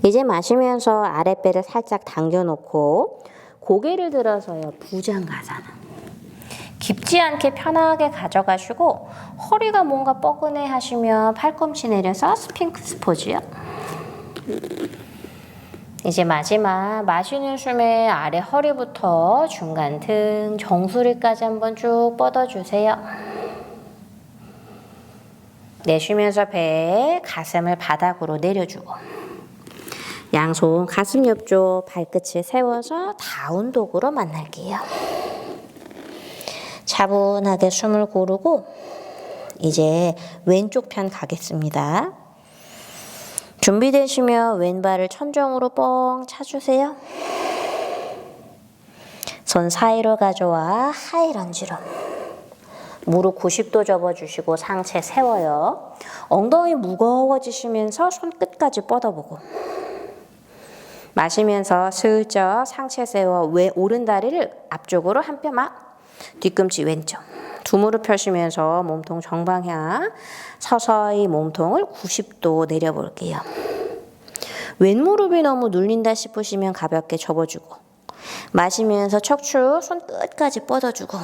이제 마시면서 아랫배를 살짝 당겨놓고 고개를 들어서요. 부장가사나. 깊지 않게 편하게 가져가시고 허리가 뭔가 뻐근해 하시면 팔꿈치 내려서 스핑크스 포즈요. 이제 마지막 마시는 숨에 아래 허리부터 중간 등 정수리까지 한번 쭉 뻗어주세요. 내쉬면서 배, 가슴을 바닥으로 내려주고 양손 가슴 옆쪽 발끝을 세워서 다운독으로 만날게요. 차분하게 숨을 고르고 이제 왼쪽 편 가겠습니다. 준비되시면 왼발을 천정으로 뻥 차주세요. 손 사이로 가져와 하이런지로. 무릎 90도 접어주시고 상체 세워요. 엉덩이 무거워지시면서 손끝까지 뻗어보고. 마시면서 슬쩍 상체 세워 오른 다리를 앞쪽으로 한 뼘 뒤꿈치 왼쪽. 두 무릎 펴시면서 몸통 정방향 서서히 몸통을 90도 내려볼게요. 왼무릎이 너무 눌린다 싶으시면 가볍게 접어주고 마시면서 척추 손끝까지 뻗어주고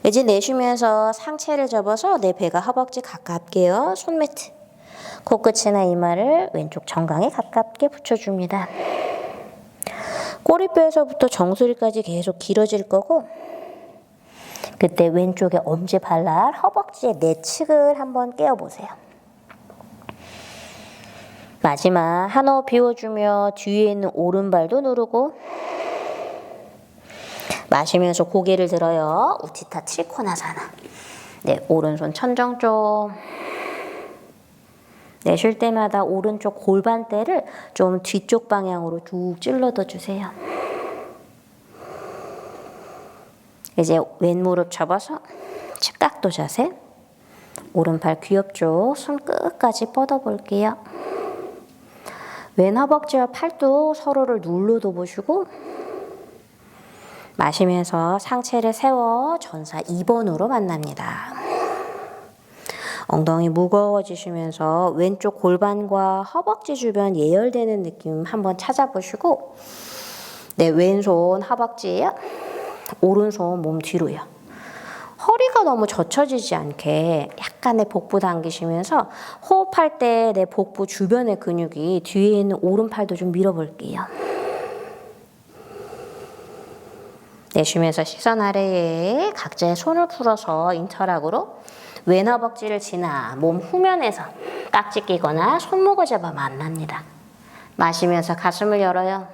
이제 내쉬면서 상체를 접어서 내 배가 허벅지 가깝게요. 손매트. 코끝이나 이마를 왼쪽 정강에 가깝게 붙여줍니다. 꼬리뼈에서부터 정수리까지 계속 길어질 거고 그때 왼쪽에 엄지발랄 허벅지의 내측을 한번 깨워보세요. 마지막 한 호흡 비워주며 뒤에 있는 오른발도 누르고 마시면서 고개를 들어요. 우티타 칠코나사나. 네, 오른손 천정 쪽. 내쉴 때마다 오른쪽 골반대를 좀 뒤쪽 방향으로 쭉 찔러더 주세요. 이제 왼무릎 접어서 측각도 자세. 오른팔 귀 옆쪽 손끝까지 뻗어볼게요. 왼 허벅지와 팔도 서로를 눌러도 보시고 마시면서 상체를 세워 전사 2번으로 만납니다. 엉덩이 무거워지시면서 왼쪽 골반과 허벅지 주변 예열되는 느낌 한번 찾아보시고 네, 왼손 허벅지에요. 오른손 몸 뒤로요. 허리가 너무 젖혀지지 않게 약간의 복부 당기시면서 호흡할 때 내 복부 주변의 근육이 뒤에 있는 오른팔도 좀 밀어볼게요. 내쉬면서 시선 아래에 각자의 손을 풀어서 인터락으로 왼 허벅지를 지나 몸 후면에서 깍지 끼거나 손목을 잡아 만납니다. 마시면서 가슴을 열어요.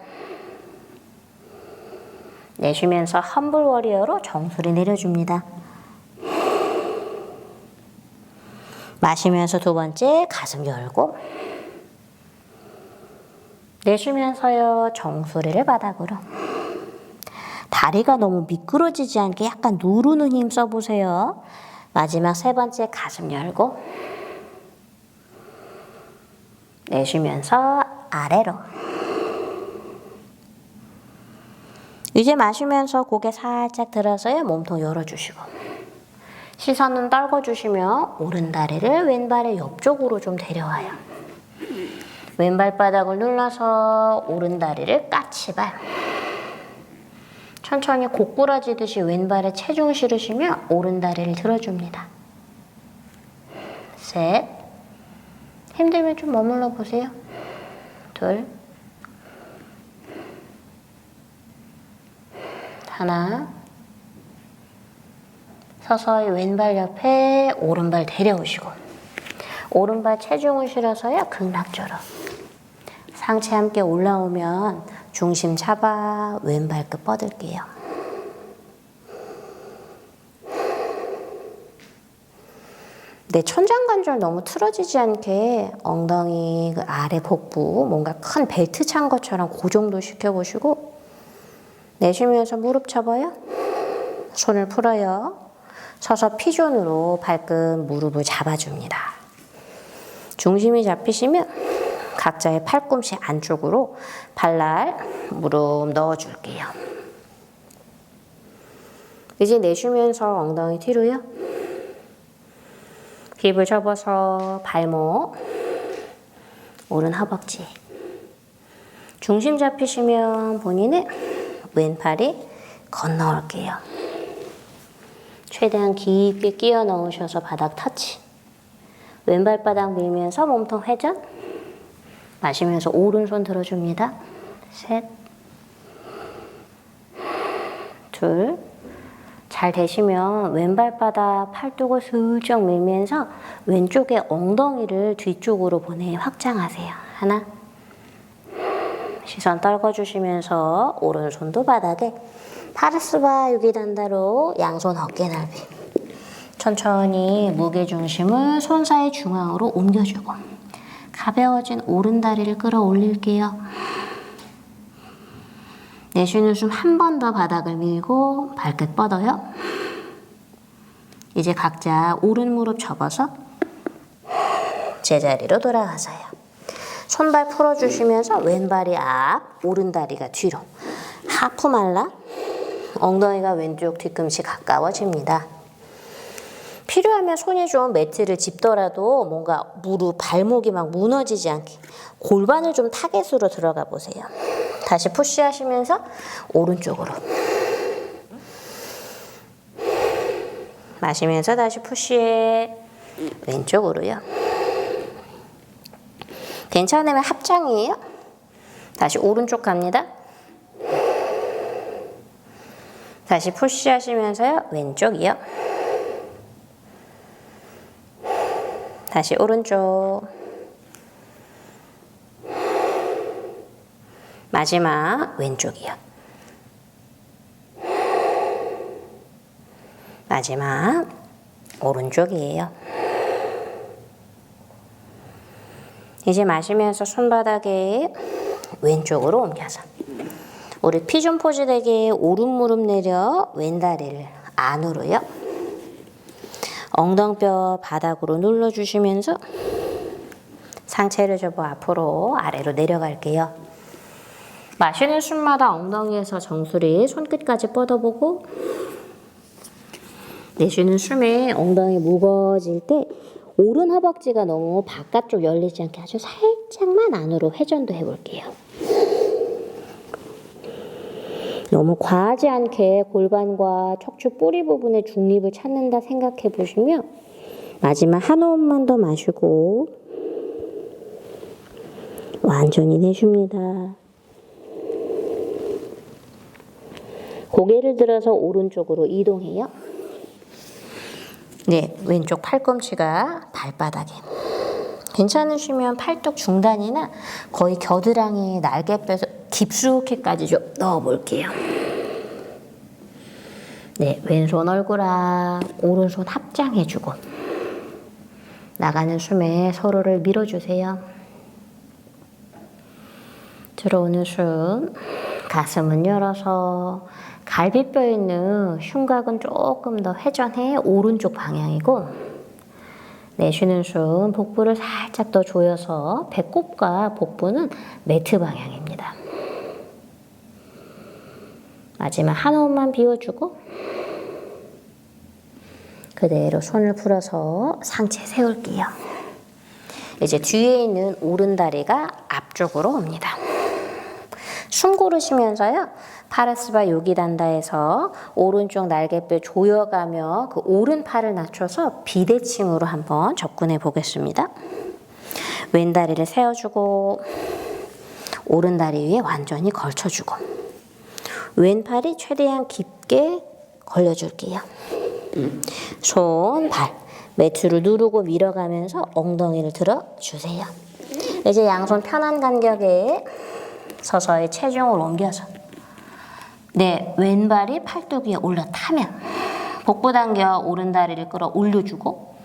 내쉬면서 험블 워리어로 정수리 내려줍니다. 마시면서 두 번째 가슴 열고 내쉬면서요 정수리를 바닥으로. 다리가 너무 미끄러지지 않게 약간 누르는 힘 써보세요. 마지막 세 번째 가슴 열고 내쉬면서 아래로. 이제 마시면서 고개 살짝 들어서요. 몸통 열어주시고 시선은 떨궈주시며 오른 다리를 왼발의 옆쪽으로 좀 데려와요. 왼발바닥을 눌러서 오른 다리를 까치발. 천천히 고꾸라지듯이 왼발에 체중 실으시며 오른 다리를 들어줍니다. 셋. 힘들면 좀 머물러 보세요. 둘. 하나. 서서히 왼발 옆에 오른발 데려오시고 오른발 체중을 실어서요. 극락조로. 상체 함께 올라오면 중심 잡아 왼발끝 뻗을게요. 내 천장관절 너무 틀어지지 않게 엉덩이 그 아래 복부 뭔가 큰 벨트 찬 것처럼 고정도 시켜보시고 내쉬면서 무릎 접어요. 손을 풀어요. 서서 피존으로 발끝 무릎을 잡아줍니다. 중심이 잡히시면 각자의 팔꿈치 안쪽으로 발날 무릎 넣어줄게요. 이제 내쉬면서 엉덩이 뒤로요. 힙을 접어서 발목, 오른 허벅지. 중심 잡히시면 본인의 왼팔이 건너올게요. 최대한 깊게 끼워 넣으셔서 바닥 터치. 왼발바닥 밀면서 몸통 회전. 마시면서 오른손 들어줍니다. 셋, 둘. 잘 되시면 왼발바닥 팔뚝을 슬쩍 밀면서 왼쪽의 엉덩이를 뒤쪽으로 보내 확장하세요. 하나. 시선 떨궈주시면서 오른손도 바닥에 파르스바 유기단다로 양손 어깨 넓이. 천천히 무게중심을 손 사이 중앙으로 옮겨주고 가벼워진 오른다리를 끌어올릴게요. 내쉬는 숨 한 번 더 바닥을 밀고 발끝 뻗어요. 이제 각자 오른 무릎 접어서 제자리로 돌아가서요. 손발 풀어주시면서 왼발이 앞, 오른다리가 뒤로. 하프 말라. 엉덩이가 왼쪽 뒤꿈치 가까워집니다. 필요하면 손이 좀 매트를 짚더라도 뭔가 무릎, 발목이 막 무너지지 않게 골반을 좀 타겟으로 들어가 보세요. 다시 푸시하시면서 오른쪽으로. 마시면서 다시 푸시해. 왼쪽으로요. 괜찮으면 합장이에요. 다시 오른쪽 갑니다. 다시 푸시하시면서요. 왼쪽이요. 다시 오른쪽. 마지막 왼쪽이요. 마지막 오른쪽이에요. 이제 마시면서 손바닥에 왼쪽으로 옮겨서 우리 피존 포즈 되게 오른 무릎 내려 왼다리를 안으로요. 엉덩뼈 바닥으로 눌러주시면서 상체를 접어 앞으로 아래로 내려갈게요. 마시는 숨마다 엉덩이에서 정수리 손끝까지 뻗어보고 내쉬는 숨에 엉덩이 무거워질 때 오른 허벅지가 너무 바깥쪽 열리지 않게 아주 살짝만 안으로 회전도 해볼게요. 너무 과하지 않게 골반과 척추 뿌리 부분의 중립을 찾는다 생각해 보시면 마지막 한 호흡만 더 마시고 완전히 내쉽니다. 고개를 들어서 오른쪽으로 이동해요. 네, 왼쪽 팔꿈치가 발바닥에. 괜찮으시면 팔뚝 중단이나 거의 겨드랑이 날개 빼서 깊숙이까지 좀 넣어볼게요. 네, 왼손 얼굴 앞, 오른손 합장해주고 나가는 숨에 서로를 밀어주세요. 들어오는 숨, 가슴은 열어서 갈비뼈 있는 흉곽은 조금 더 회전해 오른쪽 방향이고 내쉬는 숨, 복부를 살짝 더 조여서 배꼽과 복부는 매트 방향입니다. 마지막 한 호흡만 비워주고 그대로 손을 풀어서 상체 세울게요. 이제 뒤에 있는 오른다리가 앞쪽으로 옵니다. 숨 고르시면서요. 파르스바 요기단다에서 오른쪽 날개뼈 조여가며 그 오른팔을 낮춰서 비대칭으로 한번 접근해 보겠습니다. 왼다리를 세워주고 오른다리 위에 완전히 걸쳐주고 왼팔이 최대한 깊게 걸려줄게요. 손, 발, 매트를 누르고 밀어가면서 엉덩이를 들어주세요. 이제 양손 편한 간격에 서서히 체중을 옮겨서 네, 왼발이 팔뚝 위에 올라타면 복부 당겨 오른다리를 끌어 올려주고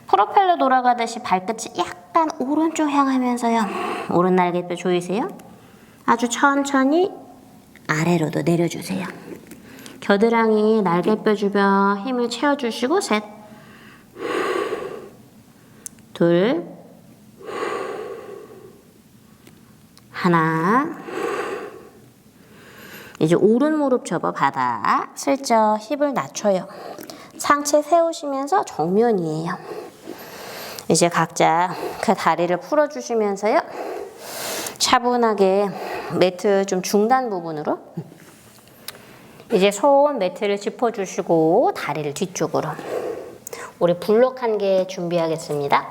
프로펠러 돌아가듯이 발끝이 약간 오른쪽 향하면서요. 오른 날개뼈 조이세요. 아주 천천히 아래로도 내려주세요. 겨드랑이 날개뼈 주변 힘을 채워주시고 셋, 둘, 하나. 이제 오른 무릎 접어 바닥. 슬쩍 힙을 낮춰요. 상체 세우시면서 정면이에요. 이제 각자 그 다리를 풀어주시면서요. 차분하게 매트 좀 중단 부분으로 이제 손 매트를 짚어주시고 다리를 뒤쪽으로 우리 블록 한 개 준비하겠습니다.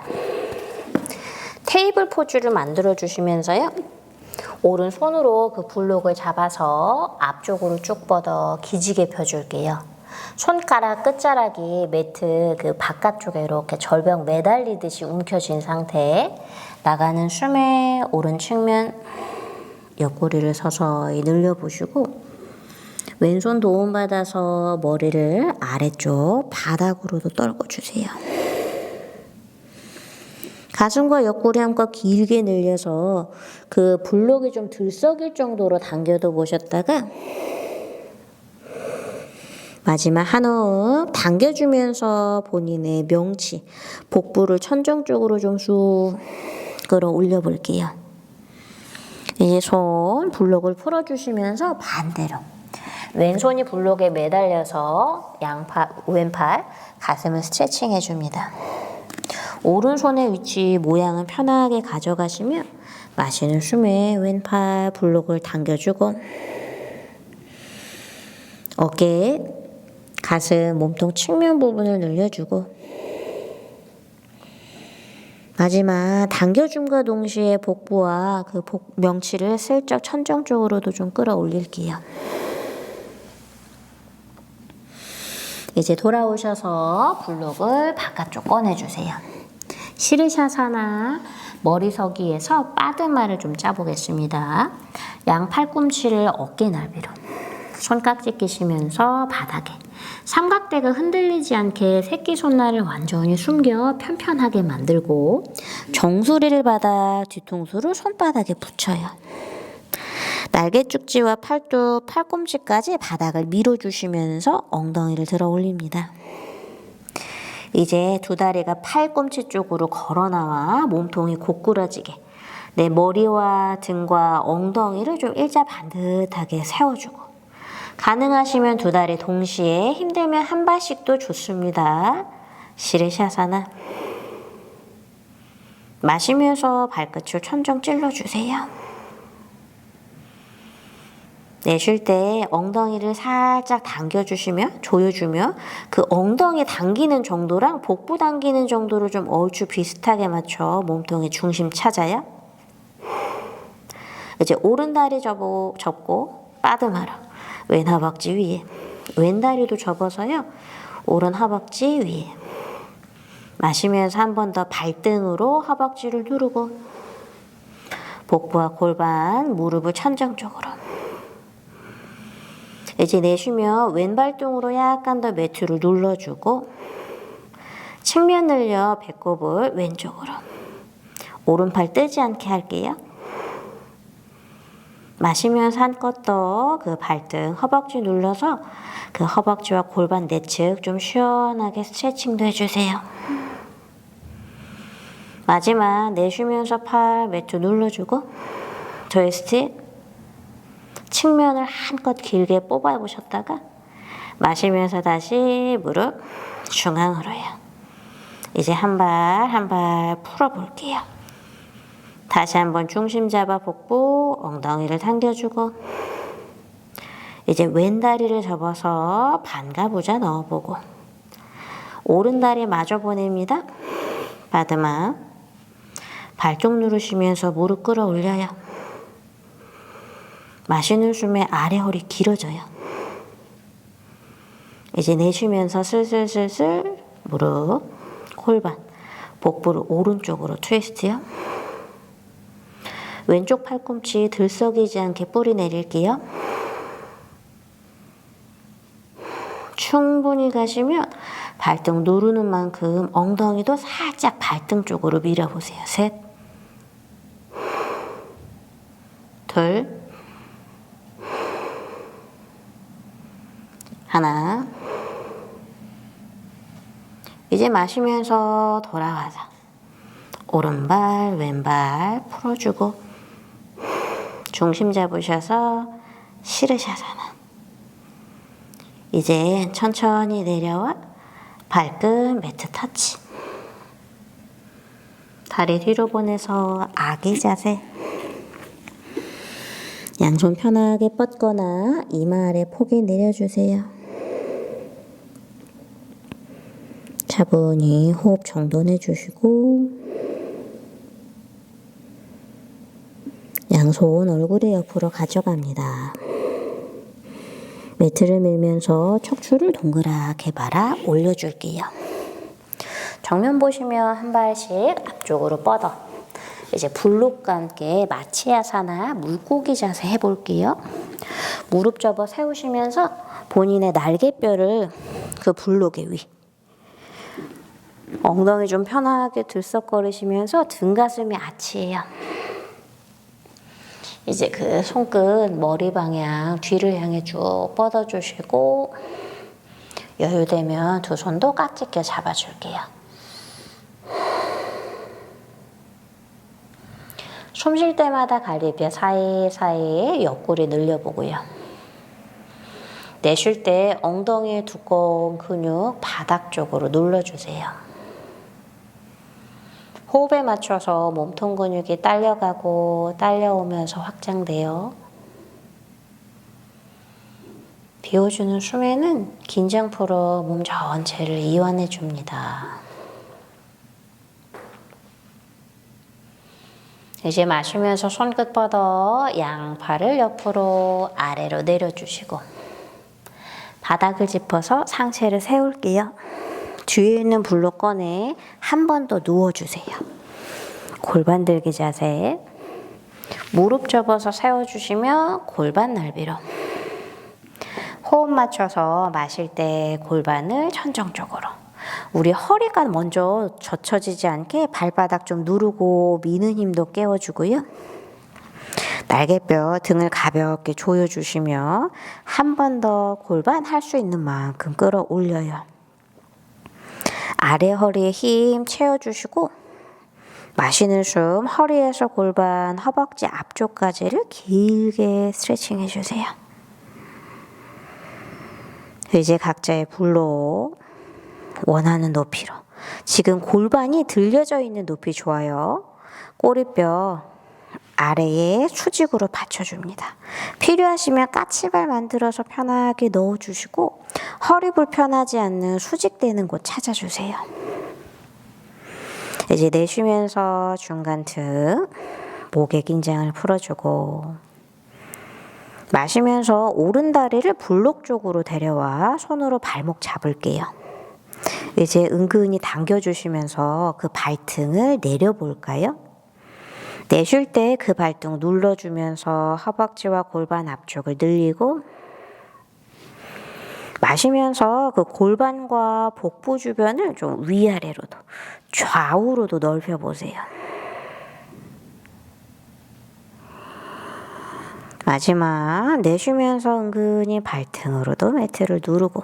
테이블 포즈를 만들어 주시면서요. 오른손으로 그 블록을 잡아서 앞쪽으로 쭉 뻗어 기지개 펴줄게요. 손가락 끝자락이 매트 그 바깥쪽에 이렇게 절벽 매달리듯이 움켜쥔 상태. 나가는 숨에 오른 측면 옆구리를 서서히 늘려보시고 왼손 도움받아서 머리를 아래쪽 바닥으로도 떨궈주세요. 가슴과 옆구리 한껏 길게 늘려서 그 블록이 좀 들썩일 정도로 당겨도 보셨다가 마지막 한 호흡 당겨주면서 본인의 명치, 복부를 천정 쪽으로 좀 쑥 끌어올려 볼게요. 이제 손 블록을 풀어주시면서 반대로 왼손이 블록에 매달려서 왼팔 가슴을 스트레칭 해줍니다. 오른손의 위치 모양은 편하게 가져가시며 마시는 숨에 왼팔 블록을 당겨주고 어깨, 가슴, 몸통 측면 부분을 늘려주고 마지막 당겨줌과 동시에 복부와 그 명치를 슬쩍 천정 쪽으로도 좀 끌어올릴게요. 이제 돌아오셔서 블록을 바깥쪽 꺼내주세요. 시르샷 하나, 머리서기에서 빠드마를 좀 짜보겠습니다. 양 팔꿈치를 어깨 넓이로 손깍지 끼시면서 바닥에 삼각대가 흔들리지 않게 새끼손날을 완전히 숨겨 편편하게 만들고 정수리를 받아 뒤통수를 손바닥에 붙여요. 날개축지와 팔뚝, 팔꿈치까지 바닥을 밀어주시면서 엉덩이를 들어 올립니다. 이제 두 다리가 팔꿈치 쪽으로 걸어나와 몸통이 고꾸라지게 내 머리와 등과 엉덩이를 좀 일자반듯하게 세워주고 가능하시면 두 다리 동시에 힘들면 한 발씩도 좋습니다. 시르샤사나 마시면서 발끝을 천정 찔러주세요. 내쉴 때 엉덩이를 살짝 당겨주시며 조여주며 그 엉덩이 당기는 정도랑 복부 당기는 정도를 좀 얼추 비슷하게 맞춰 몸통의 중심 찾아요. 이제 오른다리 접고 빠드마라 왼 허벅지 위에 왼다리도 접어서요. 오른 허벅지 위에 마시면서 한 번 더 발등으로 허벅지를 누르고 복부와 골반, 무릎을 천정 쪽으로 이제 내쉬며 왼발등으로 약간 더 매트를 눌러주고 측면 늘려 배꼽을 왼쪽으로 오른팔 뜨지 않게 할게요. 마시면서 한껏 더 그 발등, 허벅지 눌러서 그 허벅지와 골반 내측 좀 시원하게 스트레칭도 해주세요. 마지막 내쉬면서 팔 매트 눌러주고 트위스트 측면을 한껏 길게 뽑아보셨다가 마시면서 다시 무릎 중앙으로요. 이제 한 발 한 발 풀어볼게요. 다시 한번 중심 잡아 복부 엉덩이를 당겨주고 이제 왼다리를 접어서 반가부자 넣어보고 오른다리 마저 보냅니다. 바드마 발쪽 누르시면서 무릎 끌어올려요. 마시는 숨에 아래 허리 길어져요. 이제 내쉬면서 슬슬슬슬 무릎, 골반, 복부를 오른쪽으로 트위스트요. 왼쪽 팔꿈치 들썩이지 않게 뿌리 내릴게요. 충분히 가시면 발등 누르는 만큼 엉덩이도 살짝 발등 쪽으로 밀어보세요. 셋, 둘, 하나. 이제 마시면서 돌아와서 오른발, 왼발 풀어주고 중심 잡으셔서 시르샤사나. 이제 천천히 내려와 발끝 매트 터치. 다리 뒤로 보내서 아기 자세. 양손 편하게 뻗거나 이마 아래 포개 내려주세요. 차분히 호흡 정돈해 주시고 양손 얼굴의 옆으로 가져갑니다. 매트를 밀면서 척추를 동그랗게 말아 올려줄게요. 정면 보시면 한 발씩 앞쪽으로 뻗어. 이제 블록과 함께 마치아사나 물고기 자세 해볼게요. 무릎 접어 세우시면서 본인의 날개뼈를 그 블록의 위. 엉덩이 좀 편하게 들썩거리시면서 등 가슴이 아치예요. 이제 그 손끝 머리 방향 뒤를 향해 쭉 뻗어주시고 여유되면 두 손도 깍지 껴 잡아줄게요. 숨 쉴 때마다 갈비뼈 사이사이에 옆구리 늘려보고요. 내쉴 때 엉덩이의 두꺼운 근육 바닥 쪽으로 눌러주세요. 호흡에 맞춰서 몸통 근육이 딸려가고 딸려오면서 확장돼요. 비워주는 숨에는 긴장 풀어 몸 전체를 이완해 줍니다. 이제 마시면서 손끝 뻗어 양팔을 옆으로 아래로 내려주시고 바닥을 짚어서 상체를 세울게요. 뒤에 있는 블록 꺼내 한 번 더 누워주세요. 골반 들기 자세. 무릎 접어서 세워주시며 골반 넓이로. 호흡 맞춰서 마실 때 골반을 천정 쪽으로. 우리 허리가 먼저 젖혀지지 않게 발바닥 좀 누르고 미는 힘도 깨워주고요. 날개뼈 등을 가볍게 조여주시며 한 번 더 골반 할 수 있는 만큼 끌어올려요. 아래 허리에 힘 채워주시고 마시는 숨 허리에서 골반, 허벅지 앞쪽까지를 길게 스트레칭 해주세요. 이제 각자의 블록 원하는 높이로. 지금 골반이 들려져 있는 높이 좋아요. 꼬리뼈 아래에 수직으로 받쳐줍니다. 필요하시면 까치발 만들어서 편하게 넣어주시고 허리 불편하지 않는 수직되는 곳 찾아주세요. 이제 내쉬면서 중간 등 목의 긴장을 풀어주고 마시면서 오른 다리를 블록 쪽으로 데려와 손으로 발목 잡을게요. 이제 은근히 당겨주시면서 그 발등을 내려볼까요? 내쉴 때 그 발등 눌러주면서 허벅지와 골반 앞쪽을 늘리고 마시면서 그 골반과 복부 주변을 좀 위아래로도 좌우로도 넓혀보세요. 마지막 내쉬면서 은근히 발등으로도 매트를 누르고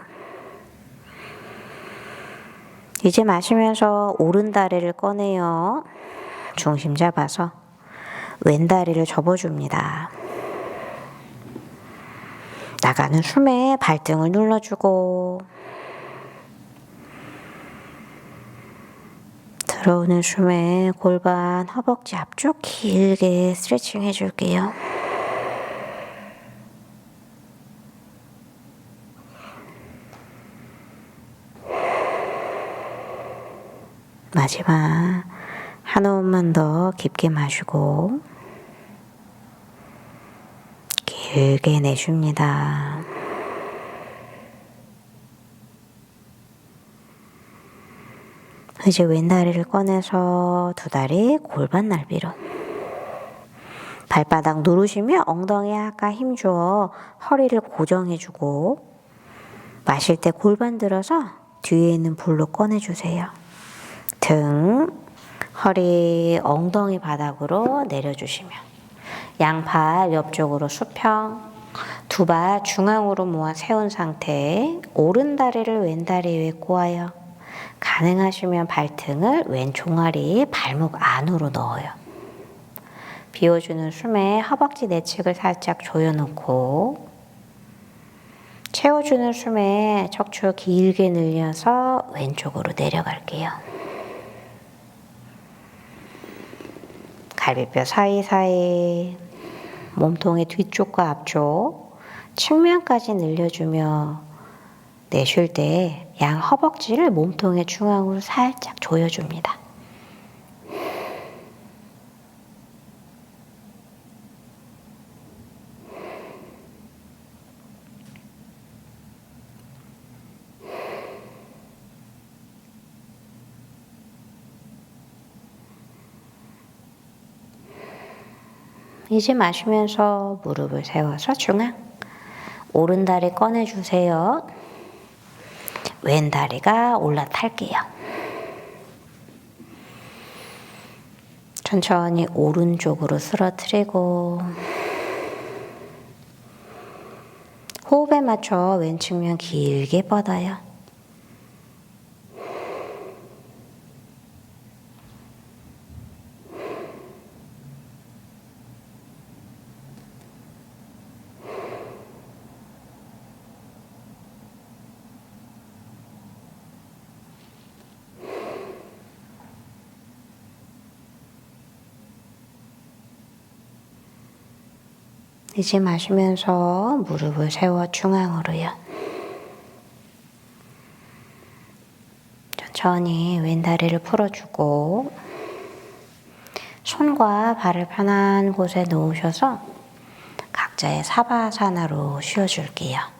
이제 마시면서 오른 다리를 꺼내요. 중심 잡아서 왼 다리를 접어줍니다. 나가는 숨에 발등을 눌러주고 들어오는 숨에 골반, 허벅지 앞쪽 길게 스트레칭 해줄게요. 마지막 한 호흡만 더 깊게 마시고 길게 내쉽니다. 이제 왼다리를 꺼내서 두 다리 골반 넓이로 발바닥 누르시며 엉덩이에 약간 힘주어 허리를 고정해주고 마실 때 골반 들어서 뒤에 있는 볼록 꺼내주세요. 등, 허리, 엉덩이 바닥으로 내려주시면 양팔 옆쪽으로 수평, 두 발 중앙으로 모아 세운 상태, 오른 다리를 왼 다리 위에 꼬아요. 가능하시면 발등을 왼 종아리 발목 안으로 넣어요. 비워주는 숨에 허벅지 내측을 살짝 조여놓고 채워주는 숨에 척추 길게 늘려서 왼쪽으로 내려갈게요. 갈비뼈 사이사이 몸통의 뒤쪽과 앞쪽 측면까지 늘려주며 내쉴 때 양 허벅지를 몸통의 중앙으로 살짝 조여줍니다. 이제 마시면서 무릎을 세워서 중앙. 오른 다리 꺼내주세요. 왼 다리가 올라탈게요. 천천히 오른쪽으로 쓰러뜨리고 호흡에 맞춰 왼 측면 길게 뻗어요. 이제 마시면서 무릎을 세워 중앙으로요. 천천히 왼다리를 풀어주고 손과 발을 편한 곳에 놓으셔서 각자의 사바아사나로 쉬어줄게요.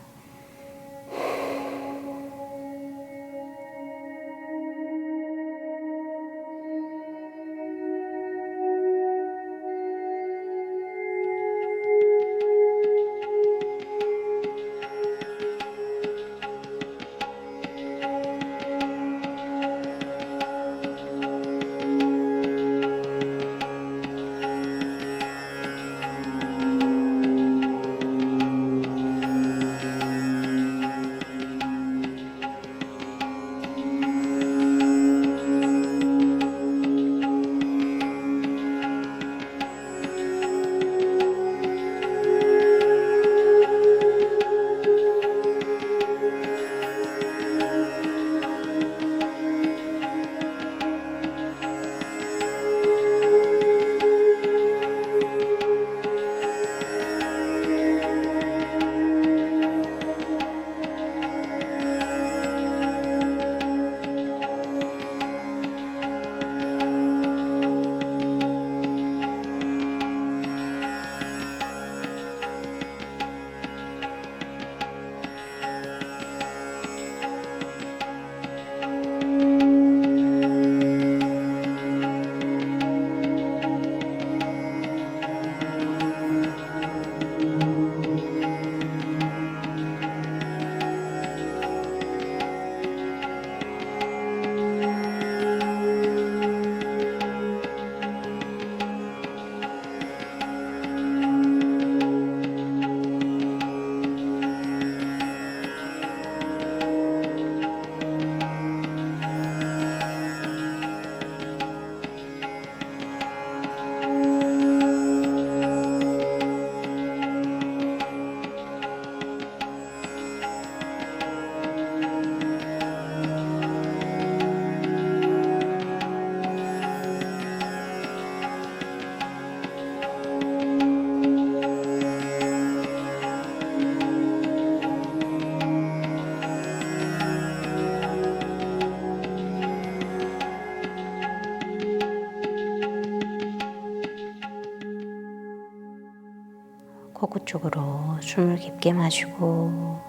코끝 쪽으로 숨을 깊게 마시고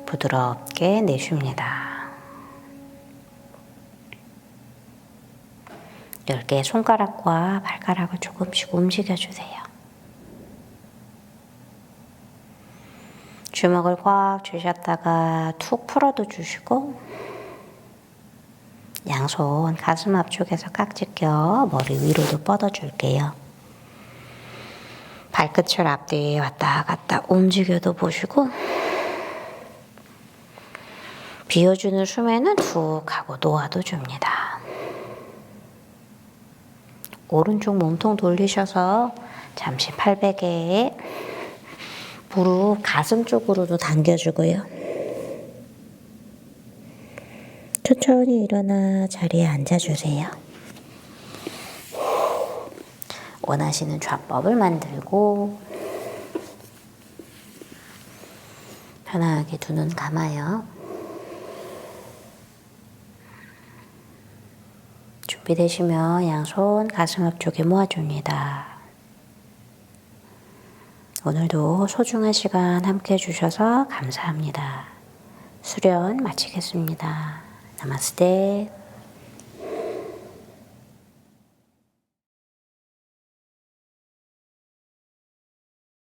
부드럽게 내쉽니다. 10개의 손가락과 발가락을 조금씩 움직여주세요. 주먹을 꽉 쥐셨다가 툭 풀어도 주시고 양손 가슴 앞쪽에서 깍지 껴 머리 위로도 뻗어줄게요. 발끝을 앞뒤에 왔다 갔다 움직여도 보시고 비워주는 숨에는 툭 하고 놓아도 줍니다. 오른쪽 몸통 돌리셔서 잠시 팔베개, 무릎 가슴 쪽으로도 당겨주고요. 천천히 일어나 자리에 앉아주세요. 원하시는 좌법을 만들고 편하게 두 눈 감아요. 준비되시면 양손 가슴 앞쪽에 모아줍니다. 오늘도 소중한 시간 함께 해주셔서 감사합니다. 수련 마치겠습니다. 나마스테.